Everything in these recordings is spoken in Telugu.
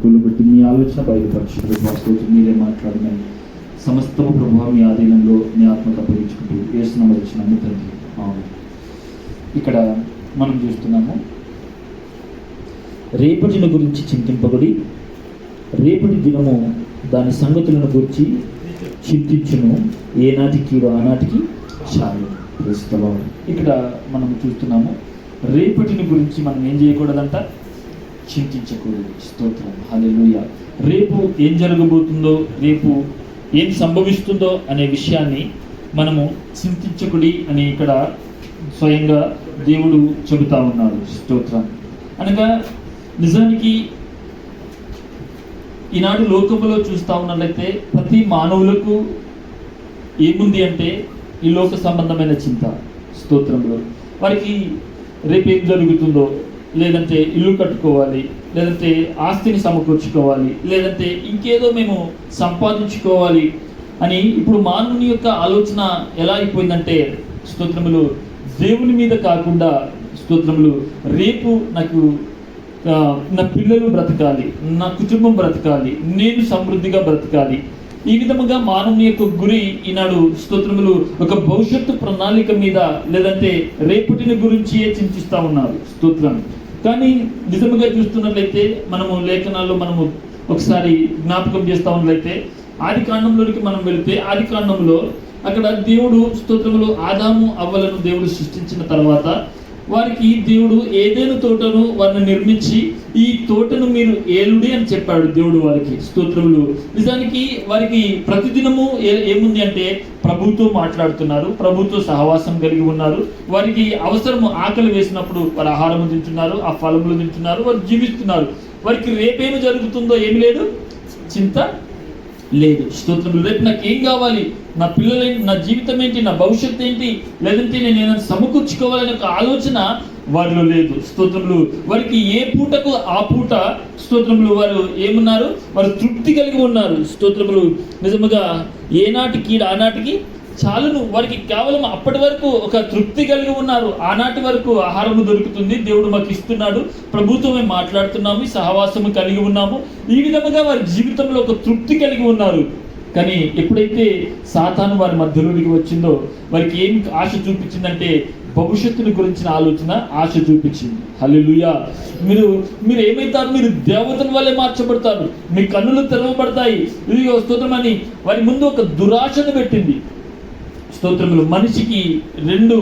వాక్కులు బట్టి మీ ఆలోచన బయలుపరచుకుంటూ వాస్తవం మీరే మాట్లాడమని సమస్తము ప్రభావం మీ ఆధీనంలో మీ ఆత్మకు అప్పగించుకుంటూ యేసునామములో వచ్చినాము తండ్రి. ఇక్కడ మనం చూస్తున్నాము, రేపటిని గురించి చింతింపబడి రేపటి దినము దాని సంగతులను గురించి చింతించును, ఏనాటికి ఆనాటికి చాలు. ఇక్కడ మనం చూస్తున్నాము, రేపటిని గురించి మనం ఏం చేయకూడదంట, చింతించకూడదు. స్తోత్రం, హల్లెలూయా. రేపు ఏం జరగబోతుందో, రేపు ఏం సంభవిస్తుందో అనే విషయాన్ని మనము చింతించకుడి అని ఇక్కడ స్వయంగా దేవుడు చెబుతా ఉన్నాడు. స్తోత్రం. అనగా నిజానికి ఈనాడు లోకములో చూస్తూ ఉన్నట్లయితే ప్రతి మానవులకు ఏముంది అంటే ఈ లోక సంబంధమైన చింత. స్తోత్రంలో వారికి రేపు ఏం జరుగుతుందో, లేదంటే ఇల్లు కట్టుకోవాలి, లేదంటే ఆస్తిని సమకూర్చుకోవాలి, లేదంటే ఇంకేదో మేము సంపాదించుకోవాలి అని ఇప్పుడు మానవుని యొక్క ఆలోచన ఎలా అయిపోయిందంటే, స్తోత్రములు దేవుని మీద కాకుండా, స్తోత్రములు రేపు నాకు నా పిల్లలు బ్రతకాలి, నా కుటుంబం బ్రతకాలి, నేను సమృద్ధిగా బ్రతకాలి. ఈ విధముగా మానవుని యొక్క గురి ఈనాడు స్తోత్రములు ఒక భవిష్యత్తు ప్రణాళిక మీద, లేదంటే రేపటిని గురించి చింతిస్తూ ఉన్నారు. స్తోత్రం. కానీ నిజముగా చూస్తున్నట్లయితే మనము లేఖనాల్లో మనము ఒకసారి జ్ఞాపకం చేస్తూ ఉన్నట్లయితే ఆది కాండంలోనికి మనం వెళితే, ఆది కాండంలో అక్కడ దేవుడు స్తోత్రములు ఆదాము అవ్వలను దేవుడు సృష్టించిన తర్వాత వారికి దేవుడు ఏదైనా తోటను వారిని నిర్మించి ఈ తోటను మీరు ఏలుడి అని చెప్పాడు దేవుడు వారికి. స్తోత్రములు. నిజానికి వారికి ప్రతిదినము ఏముంది అంటే ప్రభుతో మాట్లాడుతున్నారు, ప్రభుతో సహవాసం కలిగి ఉన్నారు. వారికి అవసరము ఆకలి వేసినప్పుడు వారు ఆహారం తింటున్నారు, ఆ ఫలములు తింటున్నారు, వారు జీవిస్తున్నారు. వారికి రేపేమి జరుగుతుందో ఏమి లేదు, చింత లేదు. స్తోత్రములు. రేపు నాకు ఏం కావాలి, నా పిల్లలేంటి, నా జీవితం ఏంటి, నా భవిష్యత్తు ఏంటి, లేదంటే నేను సమకూర్చుకోవాలనే ఒక ఆలోచన వారిలో లేదు. స్తోత్రములు. వారికి ఏ పూటకు ఆ పూట స్తోత్రములు వారు ఏమున్నారు, వారు తృప్తి కలిగి ఉన్నారు. స్తోత్రములు. నిజముగా ఏనాటికి ఆనాటికి చాలును. వారికి కేవలం అప్పటి వరకు ఒక తృప్తి కలిగి ఉన్నారు. ఆనాటి వరకు ఆహారము దొరుకుతుంది, దేవుడు మాకు ఇస్తున్నాడు, ప్రభుత్వం మేము మాట్లాడుతున్నాము, సహవాసము కలిగి ఉన్నాము. ఈ విధముగా వారి జీవితంలో ఒక తృప్తి కలిగి ఉన్నారు. కానీ ఎప్పుడైతే సాతాను వారి మధ్యలోనికి వచ్చిందో వారికి ఏం ఆశ చూపించిందంటే భవిష్యత్తుని గురించిన ఆలోచన ఆశ చూపించింది. హల్లెలూయా. మీరు ఏమైతారు, మీరు దేవతల వల్లే మార్చబడతారు, మీ కన్నులు తెరవబడతాయి, ఇది స్తోత్రమని వారి ముందు ఒక దురాశను పెట్టింది. స్తోత్రములు. మనిషికి రెండు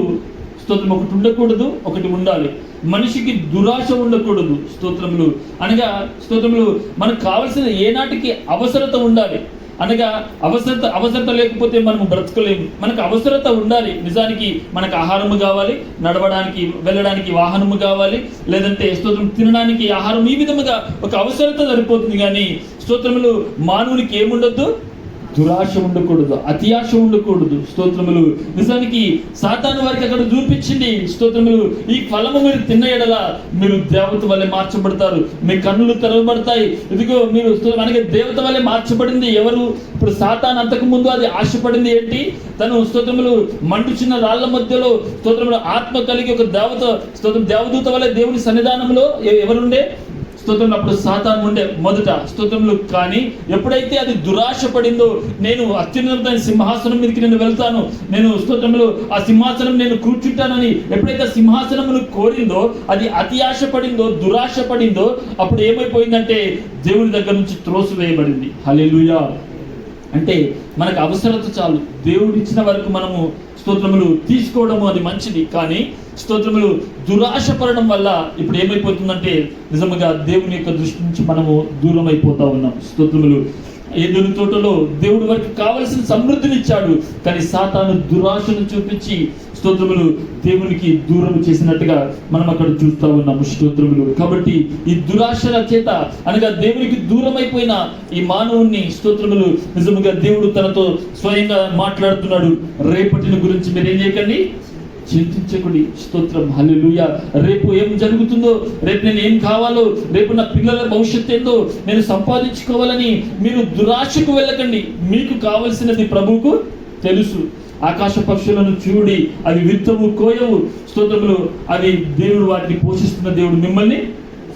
స్తోత్రం, ఒకటి ఉండకూడదు, ఒకటి ఉండాలి. మనిషికి దురాశ ఉండకూడదు. స్తోత్రములు. అనగా స్తోత్రములు మనకు కావలసిన ఏనాటికి అవసరత ఉండాలి. అనగా అవసరత లేకపోతే మనము బ్రతకలేము. మనకు అవసరత ఉండాలి. నిజానికి మనకు ఆహారము కావాలి, నడవడానికి వెళ్ళడానికి వాహనము కావాలి, లేదంటే స్తోత్రం తినడానికి ఆహారం. ఈ విధముగా ఒక అవసరత సరిపోతుంది. కానీ స్తోత్రములు మానవునికి ఏముండొద్దు, దురాశ ఉండకూడదు, అతి ఆశ ఉండకూడదు. స్తోత్రములు. నిజానికి సాతాను వారికి అక్కడ చూపించింది. స్తోత్రములు. ఈ ఫలము మీరు తిన్న ఎడల మీరు దేవత వల్లే మార్చబడతారు, మీ కన్నులు తెరవబడతాయి. ఇదిగో మీరు మనకి దేవత వల్లే మార్చబడింది ఎవరు? ఇప్పుడు సాతాను అంతకు ముందు అది ఆశపడింది ఏంటి? తను స్తోత్రములు మండుచున్న రాళ్ల మధ్యలో స్తోత్రములు ఆత్మ కలిగి ఒక దేవదూత వల్లే దేవుని సన్నిధానంలో ఎవరుండే? స్తోత్రం. అప్పుడు సాతాను ఉండే మొదట. స్తోత్రములు. కానీ ఎప్పుడైతే అది దురాశ పడిందో, నేను అత్యున్నతమైన సింహాసనం మీదకి నేను వెళ్తాను, నేను స్తోత్రములు ఆ సింహాసనం నేను కూర్చుంటానని ఎప్పుడైతే సింహాసనమును కోరిందో, అది అతి ఆశ పడిందో, దురాశ పడిందో, అప్పుడు ఏమైపోయిందంటే దేవుని దగ్గర నుంచి త్రోసివేయబడింది. హల్లెలూయా. అంటే మనకు అవసరత చాలు, దేవుడు ఇచ్చిన వరకు మనము స్తోత్రములు తీసుకోవడము అది మంచిది. కానీ స్తోత్రములు దురాశ పడడం వల్ల ఇప్పుడు ఏమైపోతుందంటే నిజంగా దేవుని యొక్క దృష్టి నుంచి మనము దూరం అయిపోతా ఉన్నాం. స్తోత్రములు. ఏదెను తోటలో దేవుడు వారికి కావలసిన సమృద్ధిని ఇచ్చాడు, కానీ సాతాను దురాశను చూపించి స్తోత్రములు దేవునికి దూరం చేసినట్టుగా మనం అక్కడ చూస్తూ ఉన్నాము. స్తోత్రములు. కాబట్టి ఈ దురాశల చేత అనగా దేవునికి దూరం అయిపోయిన ఈ మానవుణ్ణి స్తోత్రములు నిజముగా దేవుడు తనతో స్వయంగా మాట్లాడుతున్నాడు. రేపటిని గురించి మీరేం చేయకండి, చింతించకుడి. స్తోత్రం. హల్లెలూయా. రేపు ఏం జరుగుతుందో, రేపు నేను ఏం కావాలో, రేపు నా పిల్లల భవిష్యత్తు ఏందో నేను సంపాదించుకోవాలని మీరు దురాశకు వెళ్ళకండి. మీకు కావలసినది ప్రభువుకు తెలుసు. ఆకాశ పక్షులను చూడి, అవి విత్తవు కోయవు. స్తోత్రములు. అవి దేవుడు వాటిని పోషిస్తున్న దేవుడు మిమ్మల్ని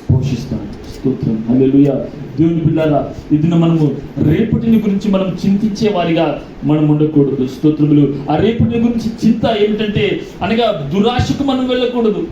పోషిస్తాడు. స్తోత్రం. హల్లెలూయా. దేవుని బిడ్డలారా, ఇది మనము రేపటిని గురించి మనం చింతించే వారిగా మనం ఉండకూడదు. స్తోత్రములు. ఆ రేపటిని గురించి చింత ఏమిటంటే అనగా దురాశకు మనం వెళ్ళకూడదు.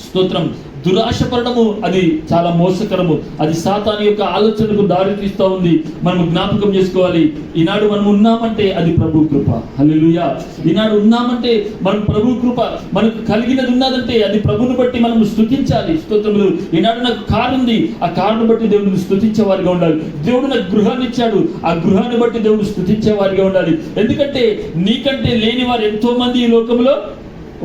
స్తోత్రం. దురాశ పడడము అది చాలా మోసకరము. అది సాతాను యొక్క ఆలోచనకు దారి తీస్తూ ఉంది. మనం జ్ఞాపకం చేసుకోవాలి, ఈనాడు మనం ఉన్నామంటే అది ప్రభు కృప. హల్లెలూయా. ఈనాడు ఉన్నామంటే మనం ప్రభు కృప. మనకు కలిగినది ఉన్నదంటే అది ప్రభుని బట్టి మనం స్తుతించాలి. స్తోత్రములు. ఈనాడు నాకు కారు ఉంది, ఆ కారును బట్టి దేవుడిని స్తుతించే వారిగా ఉండాలి. దేవుడు నాకు గృహాన్ని ఇచ్చాడు, ఆ గృహాన్ని బట్టి దేవుడు స్తుతించే వారిగా ఉండాలి. ఎందుకంటే నీకంటే లేని వారు ఎంతో మంది ఈ లోకంలో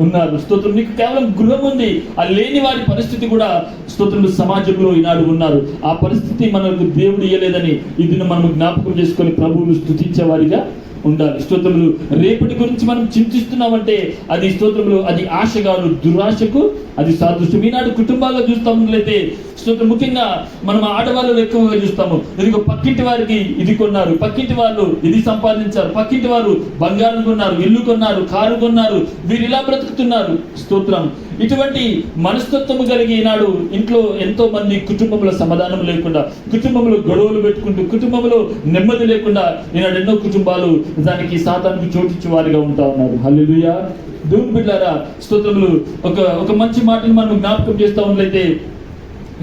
ఉన్నారు. స్తోత్రం. నీకు కేవలం గృహం ఉంది, ఆ లేని వారి పరిస్థితి కూడా స్తోత్రం సమాజంలో ఈనాడు ఉన్నారు. ఆ పరిస్థితి మనకు దేవుడు ఇయ్యలేదని ఇది మనం జ్ఞాపకం చేసుకొని ప్రభువును స్తుతించే వారిగా ఉండాలి. స్తోత్రములు. రేపటి గురించి మనం చింతిస్తున్నామంటే అది స్తోత్రములు అది ఆశ కాదు, దురాశకు అది సాదృశ్యం. ఈనాడు కుటుంబాల్లో చూస్తాములైతే స్తోత్రం ముఖ్యంగా మనం ఆడవాళ్ళు ఎక్కువగా చూస్తాము. ఇదిగో పక్కింటి వారికి ఇది కొన్నారు, పక్కింటి వాళ్ళు ఇది సంపాదించారు, పక్కింటి వారు బంగారం కొన్నారు, ఇల్లు కొన్నారు, కారు కొన్నారు, వీరు ఇలా బ్రతుకుతున్నారు. స్తోత్రం. ఇటువంటి మనస్తత్వము కలిగి ఈనాడు ఇంట్లో ఎంతో మంది కుటుంబంలో సమాధానం లేకుండా, కుటుంబంలో గొడవలు పెట్టుకుంటూ, కుటుంబంలో నెమ్మది లేకుండా ఈనాడు ఎన్నో కుటుంబాలు దానికి సాతానికి చోటించే వారిగా ఉంటా ఉన్నారు. హల్లెలూయా. దేవుని బిడ్డలారా, స్తోత్రములు. ఒక మంచి మాటను మనం జ్ఞాపకం చేస్తూ ఉన్నట్లయితే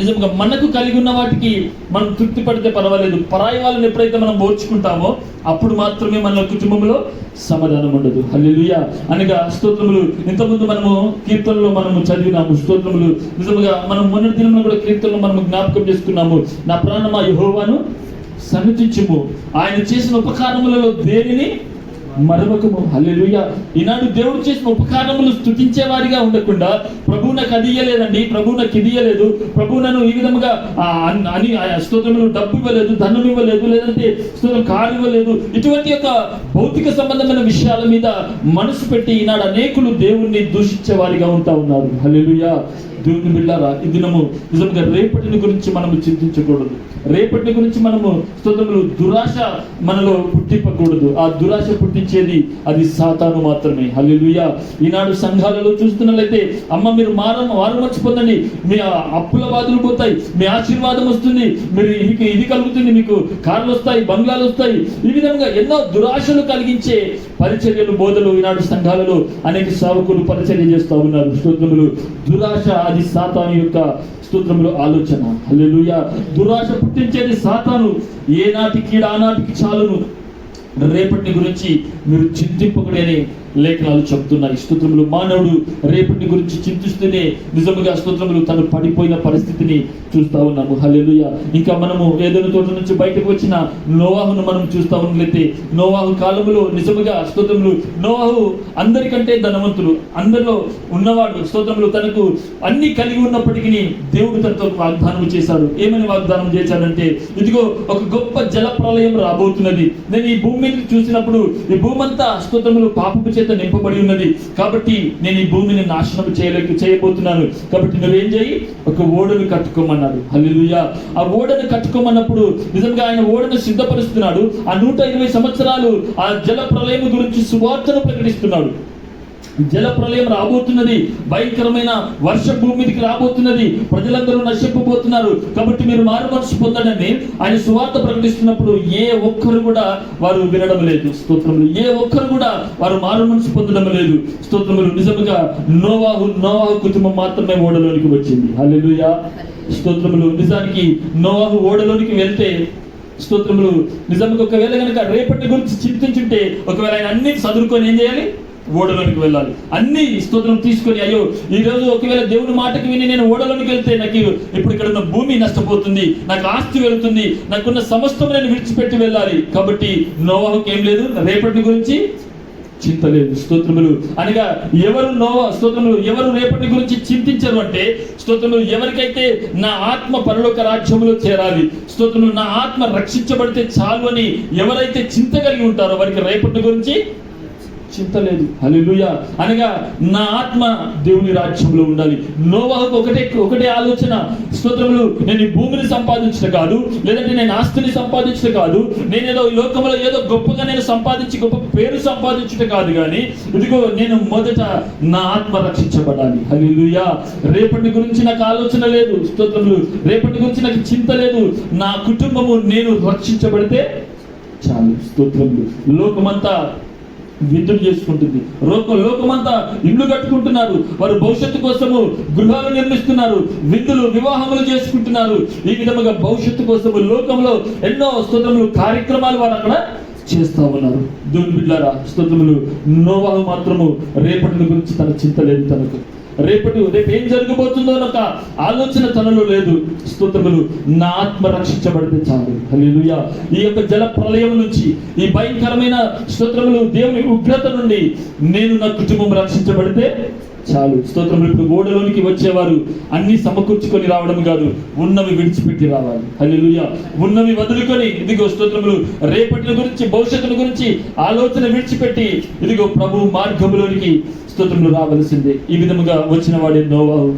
నిజంగా మనకు కలిగి ఉన్న వాటికి మనం తృప్తి పడితే పర్వాలేదు, పరాయి వాళ్ళని ఎప్పుడైతే మనం ఓర్చుకుంటామో అప్పుడు మాత్రమే మన కుటుంబంలో సమాధానం ఉండదు. హల్లెలూయా. అనగా స్తోత్రములు. ఇంతకుముందు మనము కీర్తనలో మనము చదివినాము. స్తోత్రములు. నిజంగా మనం మొన్నటి దినంలో కూడా కీర్తనలో మనము జ్ఞాపకం చేసుకున్నాము. నా ప్రాణమా యెహోవాను సన్నుతించుము, ఆయన చేసిన ఉపకారములలో దేనిని మరవకము. హల్లెలూయా. ఈనాడు దేవుడు చేసిన ఉపకారములు స్తుతించే వారిగా ఉండకుండా ప్రభు నాకు అది ఇయ్యలేదండి, ప్రభు నాకు ఇది ఇయ్యలేదు, ప్రభు నన్ను ఈ విధముగా అని స్తోత్రములు డబ్బు ఇవ్వలేదు, ధనం ఇవ్వలేదు, లేదంటే స్తోత్రం కారు ఇవ్వలేదు, ఇటువంటి యొక్క భౌతిక సంబంధమైన విషయాల మీద మనసు పెట్టి ఈనాడు అనేకులు దేవుణ్ణి దూషించే వారిగా ఉంటా ఉన్నారు. హల్లెలూయా. దేవుని బిడ్డలారా, ఈ దినము నిజంగా రేపటిని గురించి మనము చింతించకూడదు. రేపటి గురించి మనము స్తోత్రములు దురాశ మనలో పుట్టింపకూడదు. ఆ దురాశ పుట్టించేది అది సాతాను మాత్రమే. హల్లెలూయా. ఈనాడు సంఘాలలో చూస్తున్నట్లయితే అమ్మ మీరు మారుమర్చి పొందండి, మీ అప్పుల బాధలు పోతాయి, మీ ఆశీర్వాదం వస్తుంది, మీరు మీకు ఇది కలుగుతుంది, మీకు కార్లు వస్తాయి, బంగ్లాలు వస్తాయి. ఈ విధంగా ఎన్నో దురాశలు కలిగించే పరిచర్యలు బోధలు ఈనాడు సంఘాలలో అనేక సేవకులు పరిచర్య చేస్తూ ఉన్నారు. స్తోత్రములు. దురాశ అది సాతాను యొక్క స్తోత్రములో ఆలోచన. హల్లెలూయా. దురాశ పుట్టించేది సాతాను. ఏనాటికి ఆనాటికి చాలును. రేపటి గురించి మీరు చింతింపకూడని లేఖనాలు చెప్తున్నాయి. స్తోత్రములు. మానవుడు రేపటి గురించి చింతిస్తూనే నిజముగా స్తోత్రములు తను పడిపోయిన పరిస్థితిని చూస్తూ ఉన్నాము. హల్లెలూయా. ఇంకా మనము ఏదైనా తోట నుంచి బయటకు వచ్చిన నోవాహును మనం చూస్తూ ఉన్నట్లయితే నోవాహు కాలములో నిజముగా స్తోత్రములు నోవాహు అందరికంటే ధనవంతుడు, అందరిలో ఉన్నవాడు. స్తోత్రములు. తనకు అన్ని కలిగి ఉన్నప్పటికీ దేవుడు తనతో వాగ్దానం చేశాడు. ఏమని వాగ్దానం చేశాడంటే ఇదిగో ఒక గొప్ప జల ప్రళయం రాబోతున్నది, నేను ఈ భూమి మీద చూసినప్పుడు ఈ భూమి అంతా స్తోత్రములు పాపపు చేత నింపబడి ఉన్నది, కాబట్టి నేను ఈ భూమిని నాశనం చేయబోతున్నాను, కాబట్టి నువ్వేం చేయి, ఒక ఓడను కట్టుకోమన్నాడు. హల్లెలూయా. ఆ ఓడను కట్టుకోమన్నప్పుడు నిజంగా ఆయన ఓడను సిద్ధపరుస్తున్నాడు. ఆ 120 సంవత్సరాలు ఆ జల ప్రళయం గురించి సువార్తను ప్రకటిస్తున్నాడు. జల ప్రళయం రాబోతున్నది, భయంకరమైన వర్ష భూమి మీదకి రాబోతున్నది, ప్రజలందరూ నశింపబోతున్నారు, కాబట్టి మీరు మారు మనసు పొందండి ఆయన సువార్త ప్రకటిస్తున్నప్పుడు ఏ ఒక్కరు కూడా వారు వినడం లేదు. స్తోత్రములు. ఏ ఒక్కరు కూడా వారు మారు మనసు పొందడం లేదు. స్తోత్రములు. నిజంగా నోవాహు కుటుంబం మాత్రమే ఓడలోనికి వచ్చింది. హల్లెలూయా. స్తోత్రములు. నిజానికి నోవాహు ఓడలోనికి వెళ్తే స్తోత్రములు నిజంగా ఒకవేళ కనుక రేపటి గురించి చింతించుంటే ఒకవేళ ఆయన అన్ని చదువుకొని ఏం చేయాలి, ఓడలోనికి వెళ్ళాలి. అన్ని స్తోత్రం తీసుకొని అయ్యో ఈ రోజు ఒకవేళ దేవుని మాటకి విని నేను ఓడలోనికి వెళ్తే నాకు ఇప్పుడు ఇక్కడ ఉన్న భూమి నష్టపోతుంది, నాకు ఆస్తి వెళుతుంది, నాకున్న సమస్తం నేను విడిచిపెట్టి వెళ్ళాలి. కాబట్టి నోవాహుకి ఏం లేదు, రేపటి గురించి చింత లేదు. స్తోత్రములు. అనగా ఎవరు స్తోత్రములు ఎవరు రేపటి గురించి చింతించరు అంటే స్తోత్రములు ఎవరికైతే నా ఆత్మ పరలోక రాజ్యములో చేరాలి, స్తోత్రములు నా ఆత్మ రక్షించబడితే చాలు అని ఎవరైతే చింత కలిగి ఉంటారో వారికి రేపటి గురించి చింత లేదు. హల్లెలూయా. అనగా నా ఆత్మ దేవుని రాజ్యంలో ఉండాలి. నోవాహుకు ఒకటే ఆలోచన, స్తోత్రములు, నేను ఈ భూమిని సంపాదించడం కాదు, లేదంటే నేను ఆస్తిని సంపాదించడం కాదు, నేనేదో ఈ లోకంలో ఏదో గొప్పగా నేను సంపాదించి గొప్ప పేరు సంపాదించడం కాదు, కానీ ఇదిగో నేను మొదట నా ఆత్మ రక్షించబడాలి. హల్లెలూయా. రేపటి గురించి నాకు ఆలోచన లేదు, స్తోత్రములు, రేపటి గురించి నాకు చింత లేదు. నా కుటుంబము నేను రక్షించబడితే చాలు. స్తోత్రములు. లోకమంతా విందులు చేసుకుంటుంది, లోకమంతా ఇల్లు కట్టుకుంటున్నారు, వారు భవిష్యత్తు కోసము గృహాలు నిర్మిస్తున్నారు, విందులు వివాహములు చేసుకుంటున్నారు. ఈ విధముగా భవిష్యత్తు కోసము లోకంలో ఎన్నో స్తోత్రములు కార్యక్రమాలు వారు అక్కడ చేస్తా ఉన్నారు. దేవుని బిడ్డలారా, స్తోత్రములు, నోవాహు మాత్రము రేపటి గురించి తన చింత లేదు. తనకు రేపు ఏం జరగబోతుందో ఒక ఆలోచన తనలో లేదు. స్తోత్రములు, నా ఆత్మ రక్షించబడితే చాలు. హల్లెలూయా. ఈ యొక్క జల ప్రళయం నుంచి, ఈ భయంకరమైన స్తోత్రములు దేవుని ఉగ్రత నుండి నేను నా కుటుంబం రక్షించబడితే చాలు. స్తోత్రములు. ఇప్పుడు ఓడలోనికి వచ్చేవారు అన్ని సమకూర్చుకొని రావడం కాదు, ఉన్నవి విడిచిపెట్టి రావాలి. హల్లెలూయా. ఉన్నవి వదులుకొని, ఇదిగో స్తోత్రములు, రేపటి గురించి భవిష్యత్తుల గురించి ఆలోచన విడిచిపెట్టి ఇదిగో ప్రభు మార్గములోనికి స్తోత్రములు రావలసిందే. ఈ విధముగా వచ్చిన వాడే నోవాహు.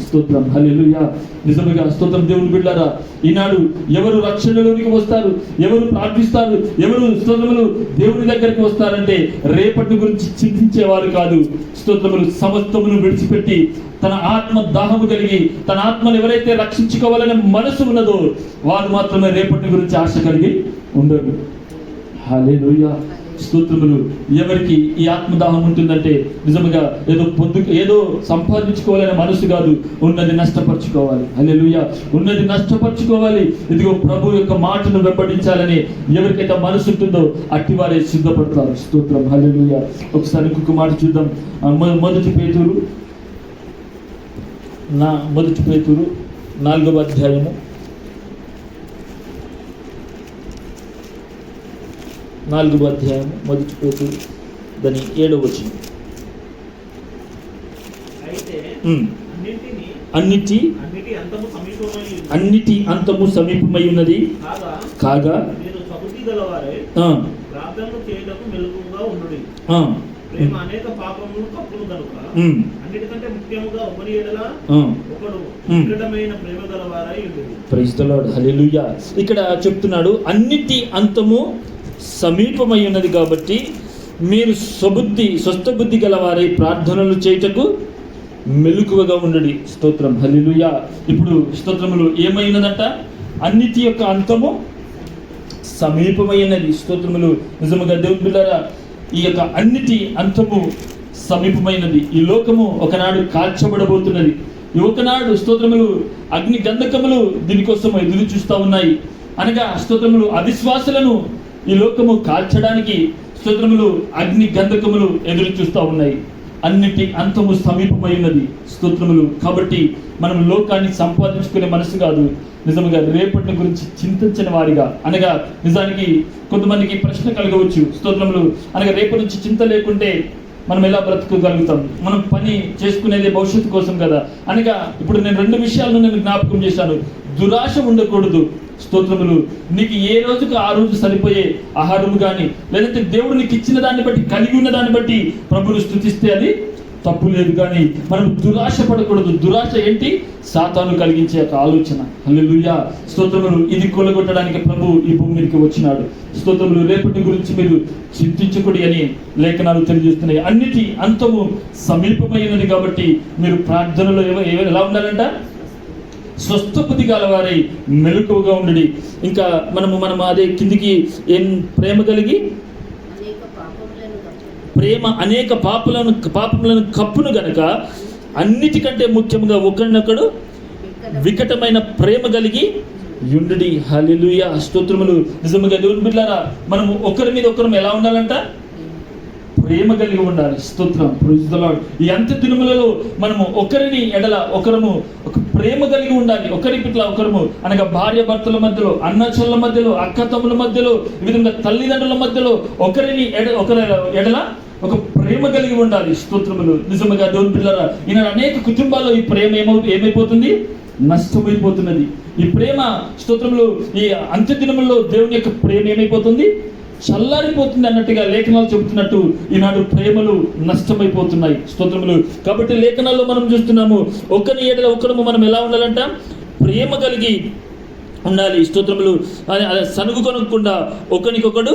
స్తోత్రం. హల్లెలూయా. నిజముగా స్తోత్రం. దేవుని బిడ్డలారా, ఈనాడు ఎవరు రక్షణలోనికి వస్తారు, ఎవరు ప్రార్థిస్తారు, ఎవరు స్తోత్రములు దేవుని దగ్గరికి వస్తారంటే రేపటి గురించి చింతించేవారు కాదు. స్తోత్రములు, సమస్తమును విడిచిపెట్టి తన ఆత్మ దాహము కలిగి తన ఆత్మను ఎవరైతే రక్షించుకోవాలనే మనసు ఉన్నదో వారు మాత్రమే రేపటి గురించి ఆశ కలిగి ఉండరు. హల్లెలూయా. స్తోత్రములు. ఎవరికి ఈ ఆత్మదాహం ఉంటుందంటే నిజంగా ఏదో సంపాదించుకోవాలనే మనసు కాదు, ఉన్నది నష్టపరచుకోవాలి. హల్లెలూయా. ఉన్నది నష్టపరచుకోవాలి. ఇదిగో ప్రభు యొక్క మాటను వెంబడించాలని ఎవరికైతే మనసు ఉంటుందో అట్టివారే సిద్ధపడతారు. స్తోత్రం. హల్లెలూయా. ఒకసారి ఇంకొక మాట చూద్దాం. మొదటి పేతురు 4వ అధ్యాయము 4వ అధ్యాయం మొదటి పేతురు దాని 7వ వచనం. అన్నిటి అంతము సమీపమై ఉన్నది కాగా ప్రైజ్ ది లార్డ్. హల్లెలూయా. ఇక్కడ చెప్తున్నాడు, అన్నిటి అంతము సమీపమై ఉన్నది కాబట్టి మీరు స్వస్థ బుద్ధి గలవారై ప్రార్థనలు చేయుటకు మెలకువగా ఉండడి. స్తోత్రం. హల్లెలూయా. ఇప్పుడు స్తోత్రములు ఏమైనదంట? అన్నిటి యొక్క అంతము సమీపమైనది. స్తోత్రములు. నిజముగా దేవుని బిడ్డలారా, ఈ యొక్క అన్నిటి అంతము సమీపమైనది. ఈ లోకము ఒకనాడు కాల్చబడబోతున్నది. ఒకనాడు స్తోత్రములు అగ్ని గంధకములు దీనికోసం ఎదురు చూస్తూ ఉన్నాయి. అనగా స్తోత్రములు అవిశ్వాసులను ఈ లోకము కాల్చడానికి స్తోత్రములు అగ్ని గంధకములు ఎదురు చూస్తూ ఉన్నాయి. అన్నిటి అంతము సమీపమై ఉన్నది. స్తోత్రములు. కాబట్టి మనం లోకాన్ని సంపాదించుకునే మనసు కాదు, నిజంగా రేపటి గురించి చింతించిన వారిగా. అనగా నిజానికి కొంతమందికి ప్రశ్న కలగవచ్చు, స్తోత్రములు, అనగా రేపటి నుంచి చింత లేకుంటే మనం ఎలా బ్రతకగలుగుతాం? మనం పని చేసుకునేది భవిష్యత్తు కోసం కదా. అనగా ఇప్పుడు నేను 2 విషయాలను నేను జ్ఞాపకం చేశాను. దురాశ ఉండకూడదు. స్తోత్రములు. నీకు ఏ రోజుకు ఆ రోజు సరిపోయే ఆహారము కానీ, లేదంటే దేవుడు నీకు ఇచ్చిన దాన్ని బట్టి, కలిగి ఉన్న దాన్ని బట్టి ప్రభువును స్తుతిస్తే అది తప్పు లేదు. కానీ మనం దురాశ పడకూడదు. దురాశ ఏంటి? సాతాను కలిగించే ఒక ఆలోచన. హల్లెలూయా. స్తోత్రములు. ఇది కొలగొట్టడానికి ప్రభు ఈ భూమి మీదకి వచ్చినాడు. స్తోత్రములు. రేపటి గురించి మీరు చింతించకూడదు అని లేఖనాలు తెలియజేస్తున్నాయి. అన్నిటి అంతము సమీపమైనది కాబట్టి మీరు ప్రార్థనలో ఎలా ఉండాలంట? స్వస్థ బుద్ధి గలవారై మెలకువగా ఉండడి. ఇంకా మనం అదే కిందికి ప్రేమ కలిగి అనేక పాపములను కప్పును గనక అన్నిటికంటే ముఖ్యంగా ఒకరినొకడు వికటమైన ప్రేమ కలిగి యుండడి. హల్లెలూయా. స్తోత్రములు. నిజముగా దేవుని బిడ్డలారా, మనము ఒకరి మీద ఒకరం ఎలా ఉండాలంట? ప్రేమ కలిగి ఉండాలి. స్తోత్రం. Praise the Lord. ఈ అంత్య దినములలో మనము ఒకరిని ఎడల ఒకరము ఒక ప్రేమ కలిగి ఉండాలి. ఒకరి పట్ల ఒకరము, అనగా భార్య భర్తల మధ్యలో, అన్న చెల్ల మధ్యలో, అక్క తమ్ముల మధ్యలో, ఈ విధంగా తల్లిదండ్రుల మధ్యలో ఒకరి ఎడల ఒక ప్రేమ కలిగి ఉండాలి. స్తోత్రములు. నిజముగా దేవుని పిల్లరా, ఈనాడు అనేక కుటుంబాల్లో ఈ ప్రేమ ఏమైపోతుంది? నష్టమైపోతున్నది. ఈ ప్రేమ స్తోత్రములు ఈ అంత్య దినముల్లో దేవుని యొక్క ప్రేమ ఏమైపోతుంది? చల్లారిపోతుంది అన్నట్టుగా లేఖనాలు చెబుతున్నట్టు ఈనాడు ప్రేమలు నష్టమైపోతున్నాయి. స్తోత్రములు. కాబట్టి లేఖనాల్లో మనం చూస్తున్నాము, ఒకరి ఎడల ఒకరము మనం ఎలా ఉండాలంట, ప్రేమ కలిగి ఉండాలి. స్తోత్రములు. సనుగు కొనకుండా ఒకరికొకడు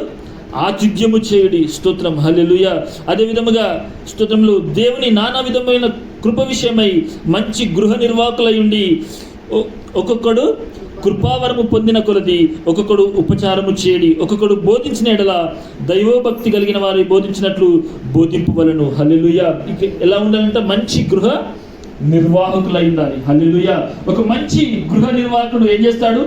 ఆతిథ్యము చేయుడి. స్తోత్రం. హల్లెలూయా. అదే విధముగా స్తోత్రములు, దేవుని నానా విధమైన కృప విషయమై మంచి గృహ నిర్వాహకులై ఉండి ఒక్కొక్కడు కృపావరము పొందిన కొలది ఒక్కొక్కడు ఉపచారము చేయడి, ఒక్కొక్కడు బోధించిన ఎడల దైవోభక్తి కలిగిన వారు బోధించినట్లు బోధింపవలను. హల్లెలూయా. ఎలా ఉండాలంటే మంచి గృహ నిర్వాహకులై ఉండాలి. హల్లెలూయా. ఒక మంచి గృహ నిర్వాహకుడు ఏం చేస్తాడు?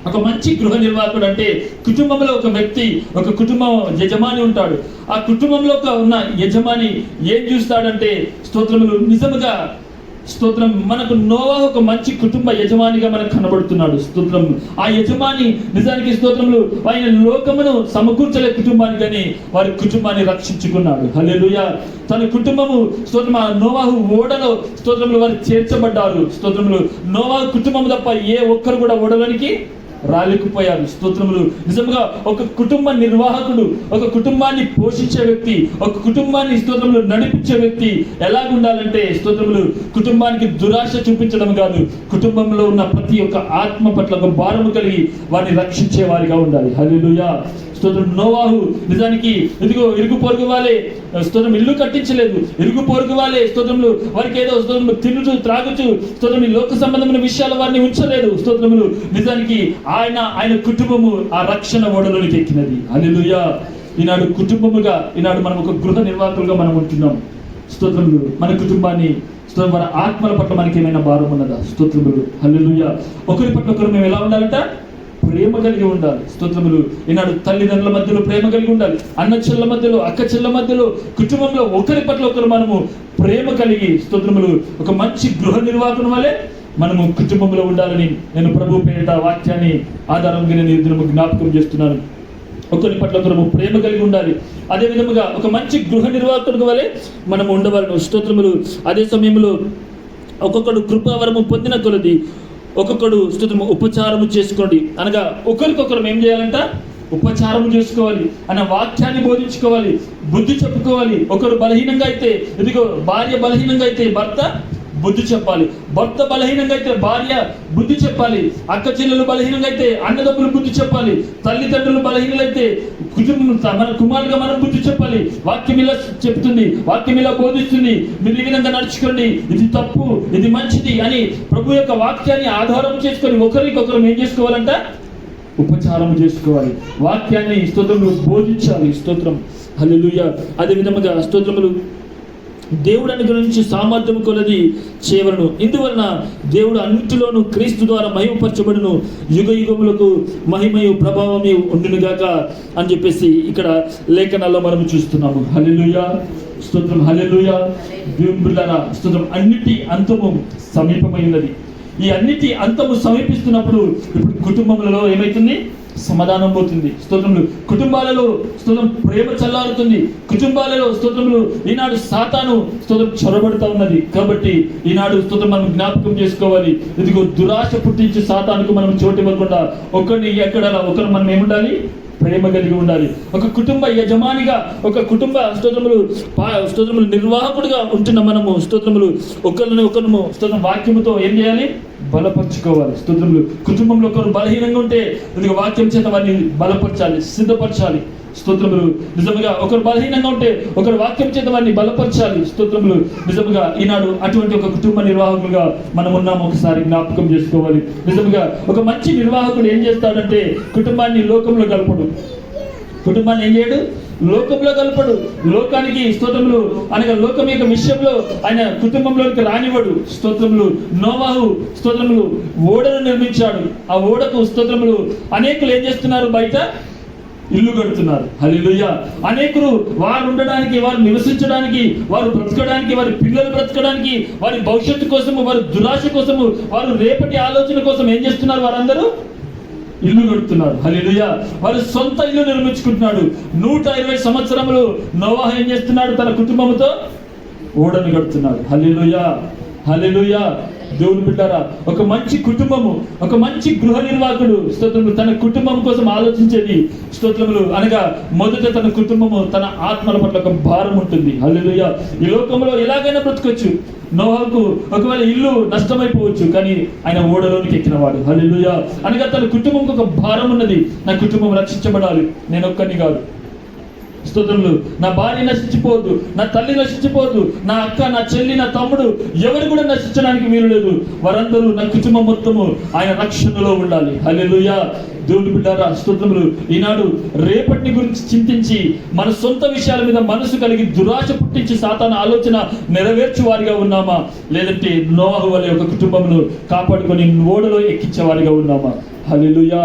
ఒక మంచి గృహ నిర్వాహకుడు అంటే కుటుంబంలో ఒక వ్యక్తి, ఒక కుటుంబం యజమాని ఉంటాడు. ఆ కుటుంబంలో ఉన్న యజమాని ఏం చూస్తాడంటే స్తోత్రములు, నిజముగా స్తోత్రం, మనకు నోవాహు ఒక మంచి కుటుంబ యజమానిగా మనకు కనబడుతున్నాడు. స్తోత్రం. ఆ యజమాని నిజానికి స్తోత్రములు ఆయన లోకమును సమకూర్చలే కుటుంబాన్ని, కానీ వారి కుటుంబాన్ని రక్షించుకున్నాడు. హల్లెలూయా. తన కుటుంబము స్తోత్రం, ఆ నోవాహు ఓడలో స్తోత్రములు వారు చేర్చబడ్డారు. స్తోత్రములు. నోవాహు కుటుంబం తప్ప ఏ ఒక్కరు కూడా ఓడలోనికి రాలేకపోయారు. స్తోత్రములు. నిజంగా ఒక కుటుంబ నిర్వాహకుడు, ఒక కుటుంబాన్ని పోషించే వ్యక్తి, ఒక కుటుంబాన్ని స్తోత్రములు నడిపించే వ్యక్తి ఎలాగుండాలంటే స్తోత్రములు, కుటుంబానికి దురాశ చూపించడం కాదు, కుటుంబంలో ఉన్న ప్రతి ఒక్క ఆత్మ పట్ల ఒక భారము కలిగి వారిని రక్షించే వారిగా ఉండాలి. హల్లెలూయా. స్తోత్రం. నోవాహు నిజానికి ఇదిగో ఇరుగు పొరుగు వాళ్ళే స్తోత్రం ఇల్లు కట్టించలేదు. ఇరుగు పొరుగు వాళ్ళే స్తోత్రములు వారికి ఏదో స్తోత్రములు తినుచు త్రాగుచు స్తోత్రం లోక సంబంధమైన విషయాలు వారిని ఉంచలేదు. స్తోత్రములు. నిజానికి ఆయన కుటుంబము ఆ రక్షణ ఓడలోనికి ఎక్కినది. హల్లెలూయా. ఈనాడు కుటుంబముగా ఈనాడు మనం ఒక గృహ నిర్వాహకులుగా మనం ఉంటున్నాం. స్తోత్రములు. మన కుటుంబాన్ని స్తోత్రం, మన ఆత్మల పట్ల మనకి ఏమైనా భారం ఉన్నదా? స్తోత్రములు. హల్లెలూయా. ఒకరి పట్ల ఒకరు మేము ఎలా ఉండాలంట? ప్రేమ కలిగి ఉండాలి. స్తోత్రములు. ఈనాడు తల్లిదండ్రుల మధ్యలో ప్రేమ కలిగి ఉండాలి, అన్న చెల్ల మధ్యలో, అక్క చెల్ల మధ్యలో, కుటుంబంలో ఒకరి పట్ల ఒకరు మనము ప్రేమ కలిగి స్తోత్రములు ఒక మంచి గృహ నిర్వాహకుని వలె మనము కుటుంబంలో ఉండాలని నేను ప్రభు పేరిట వాక్యాన్ని ఆధారంగా నేను ఇద్దరు జ్ఞాపకం చేస్తున్నాను. ఒకరి పట్ల ఒకరు ప్రేమ కలిగి ఉండాలి. అదే విధముగా ఒక మంచి గృహ నిర్వాహకుని వలె మనం ఉండవలను. స్తోత్రములు. అదే సమయంలో ఒక్కొక్కడు కృపావరము పొందిన కొలది ఒక్కొక్కడు స్తోత్రము ఉపచారము చేసుకోండి. అనగా ఒకరికొకరు ఏం చేయాలంట? ఉపచారము చేసుకోవాలి, అన్న వాక్యాన్ని బోధించుకోవాలి, బుద్ధి చెప్పుకోవాలి. ఒకరు బలహీనంగా అయితే ఇదిగో భార్య బలహీనంగా అయితే భర్త బుద్ధి చెప్పాలి, భర్త బలహీనంగా అయితే భార్య బుద్ధి చెప్పాలి, అక్క చెల్లెలు బలహీనంగా అయితే అన్నదమ్ములు బుద్ధి చెప్పాలి, తల్లిదండ్రులు బలహీనలైతే కుటుంబం మన కుమారుగా మనం బుద్ధి చెప్పాలి. వాక్యం ఇలా చెప్తుంది, వాక్యం ఇలా బోధిస్తుంది, మీరు ఈ విధంగా నడుచుకోండి, ఇది తప్పు, ఇది మంచిది అని ప్రభు యొక్క వాక్యాన్ని ఆధారం చేసుకొని ఒకరికొకరు ఏం చేసుకోవాలంట? ఉపచారం చేసుకోవాలి, వాక్యాన్ని స్తోత్రములు బోధించాలి. స్తోత్రం. హల్లెలూయా. అదే విధముగా స్తోత్రములు దేవుడు అనుగ్రహించి సామర్థ్యం కొలది చేయవలను. ఇందువలన దేవుడు అన్నిటిలోనూ క్రీస్తు ద్వారా మహిమపరచబడును, యుగ యుగములకు మహిమయు ప్రభావము ఉండునుగాక అని చెప్పేసి ఇక్కడ లేఖనాల్లో మనం చూస్తున్నాము. హల్లెలూయా. స్తోత్రం. హల్లెలూయా. దేవుని స్తోత్రం. అన్నిటి అంతము సమీపమైనది. ఈ అన్నిటి అంతము సమీపిస్తున్నప్పుడు ఇప్పుడు కుటుంబములలో ఏమైతుంది? సమాధానం పోతుంది. స్తోత్రములు. కుటుంబాలలో స్తోత్రం ప్రేమ చల్లారుతుంది. కుటుంబాలలో స్తోత్రములు ఈనాడు సాతాను స్తోత్రం చొరబడుతూ ఉన్నది. కాబట్టి ఈనాడు స్తోత్రం మనం జ్ఞాపకం చేసుకోవాలి. ఇదిగో దురాశ పుట్టించి సాతానుకు మనం చోటు ఇవ్వకుండా ఒకరిని ఎక్కడ ఒకరు మనం ఏముండాలి? ప్రేమ కలిగి ఉండాలి. ఒక కుటుంబ యజమానిగా, ఒక కుటుంబ స్తోత్రములు నిర్వాహకుడిగా ఉంటున్న మనము స్తోత్రములు ఒకరిని స్తోత్రం వాక్యముతో ఏం చేయాలి? బలపరచుకోవాలి. స్తోత్రములు. కుటుంబంలో ఒకరు బలహీనంగా ఉంటే ఇదిగో వాక్యం చేత వారిని బలపరచాలి, సిద్ధపరచాలి. స్తోత్రములు. నిజముగా ఒకరు బలహీనంగా ఉంటే ఒకరు వాక్యం చేత వారిని బలపరచాలి. స్తోత్రములు. నిజముగా ఈనాడు అటువంటి ఒక కుటుంబ నిర్వాహకులుగా మనం ఉన్నాము. ఒకసారి జ్ఞాపకం చేసుకోవాలి. నిజముగా ఒక మంచి నిర్వాహకుడు ఏం చేస్తాడంటే కుటుంబాన్ని లోకంలో కలపడు. కుటుంబాన్ని ఏం చేయడు? లోకంలో కలపడు. లోకానికి స్తోత్రములు అనగా లోకం యొక్క విషయంలో ఆయన కుటుంబంలోకి రానివ్వడు. స్తోత్రములు. నోవాహు స్తోత్రములు ఓడను నిర్మించాడు. ఆ ఓడకు స్తోత్రములు అనేకులు ఏం చేస్తున్నారు? బయట ఇల్లు కడుతున్నారు. హల్లెలూయా. అనేకులు వారు ఉండడానికి, వారు నివసించడానికి, వారు బ్రతకడానికి, వారి పిల్లలు బ్రతకడానికి, వారి భవిష్యత్తు కోసము, వారి దురాశ కోసము, వారు రేపటి ఆలోచన కోసం ఏం చేస్తున్నారు? వారందరూ ఇల్లు కడుతున్నారు. హల్లెలూయా. వారు సొంత ఇల్లు నిర్మించుకుంటున్నాడు. 120 సంవత్సరములు నోవాహు ఏం చేస్తున్నాడు? తన కుటుంబంతో ఓడను కడుతున్నాడు. హల్లెలూయా. హల్లెలూయా. దేవుని బిడ్డారా, ఒక మంచి కుటుంబము, ఒక మంచి గృహ నిర్వాహకుడు స్తోత్రములు తన కుటుంబం కోసం ఆలోచించేది స్తోత్రములు అనగా మొదట తన కుటుంబము, తన ఆత్మల పట్ల ఒక భారం ఉంటుంది. హల్లెలూయా. ఈ లోకంలో ఎలాగైనా బ్రతకొచ్చు. నోహకు ఒకవేళ ఇల్లు నష్టమైపోవచ్చు, కానీ ఆయన ఓడలోనికి ఎక్కినవాడు. హల్లెలూయా. అనగా తన కుటుంబంకి ఒక భారం ఉన్నది. నా కుటుంబం రక్షించబడాలి, నేను ఒక్కని కాదు. స్తోత్రములు. నా భార్య నశించిపోవద్దు, నా తల్లి నశించిపోవద్దు, నా అక్క, నా చెల్లి, నా తమ్ముడు ఎవరు కూడా నశించడానికి వీలు లేదు. వారందరూ, నా కుటుంబం మొత్తము ఆయన రక్షణలో ఉండాలి. హల్లెలూయా. దేవుని బిడ్డారా, స్తోత్రములు. ఈనాడు రేపటిని గురించి చింతించి మన సొంత విషయాల మీద మనసు కలిగి దురాశ పుట్టించి సాతాను ఆలోచన నెరవేర్చు వారిగా ఉన్నామా, లేదంటే నోహు వలె ఒక కుటుంబమును కాపాడుకొని ఓడలో ఎక్కించే వారిగా ఉన్నామా? హల్లెలూయా,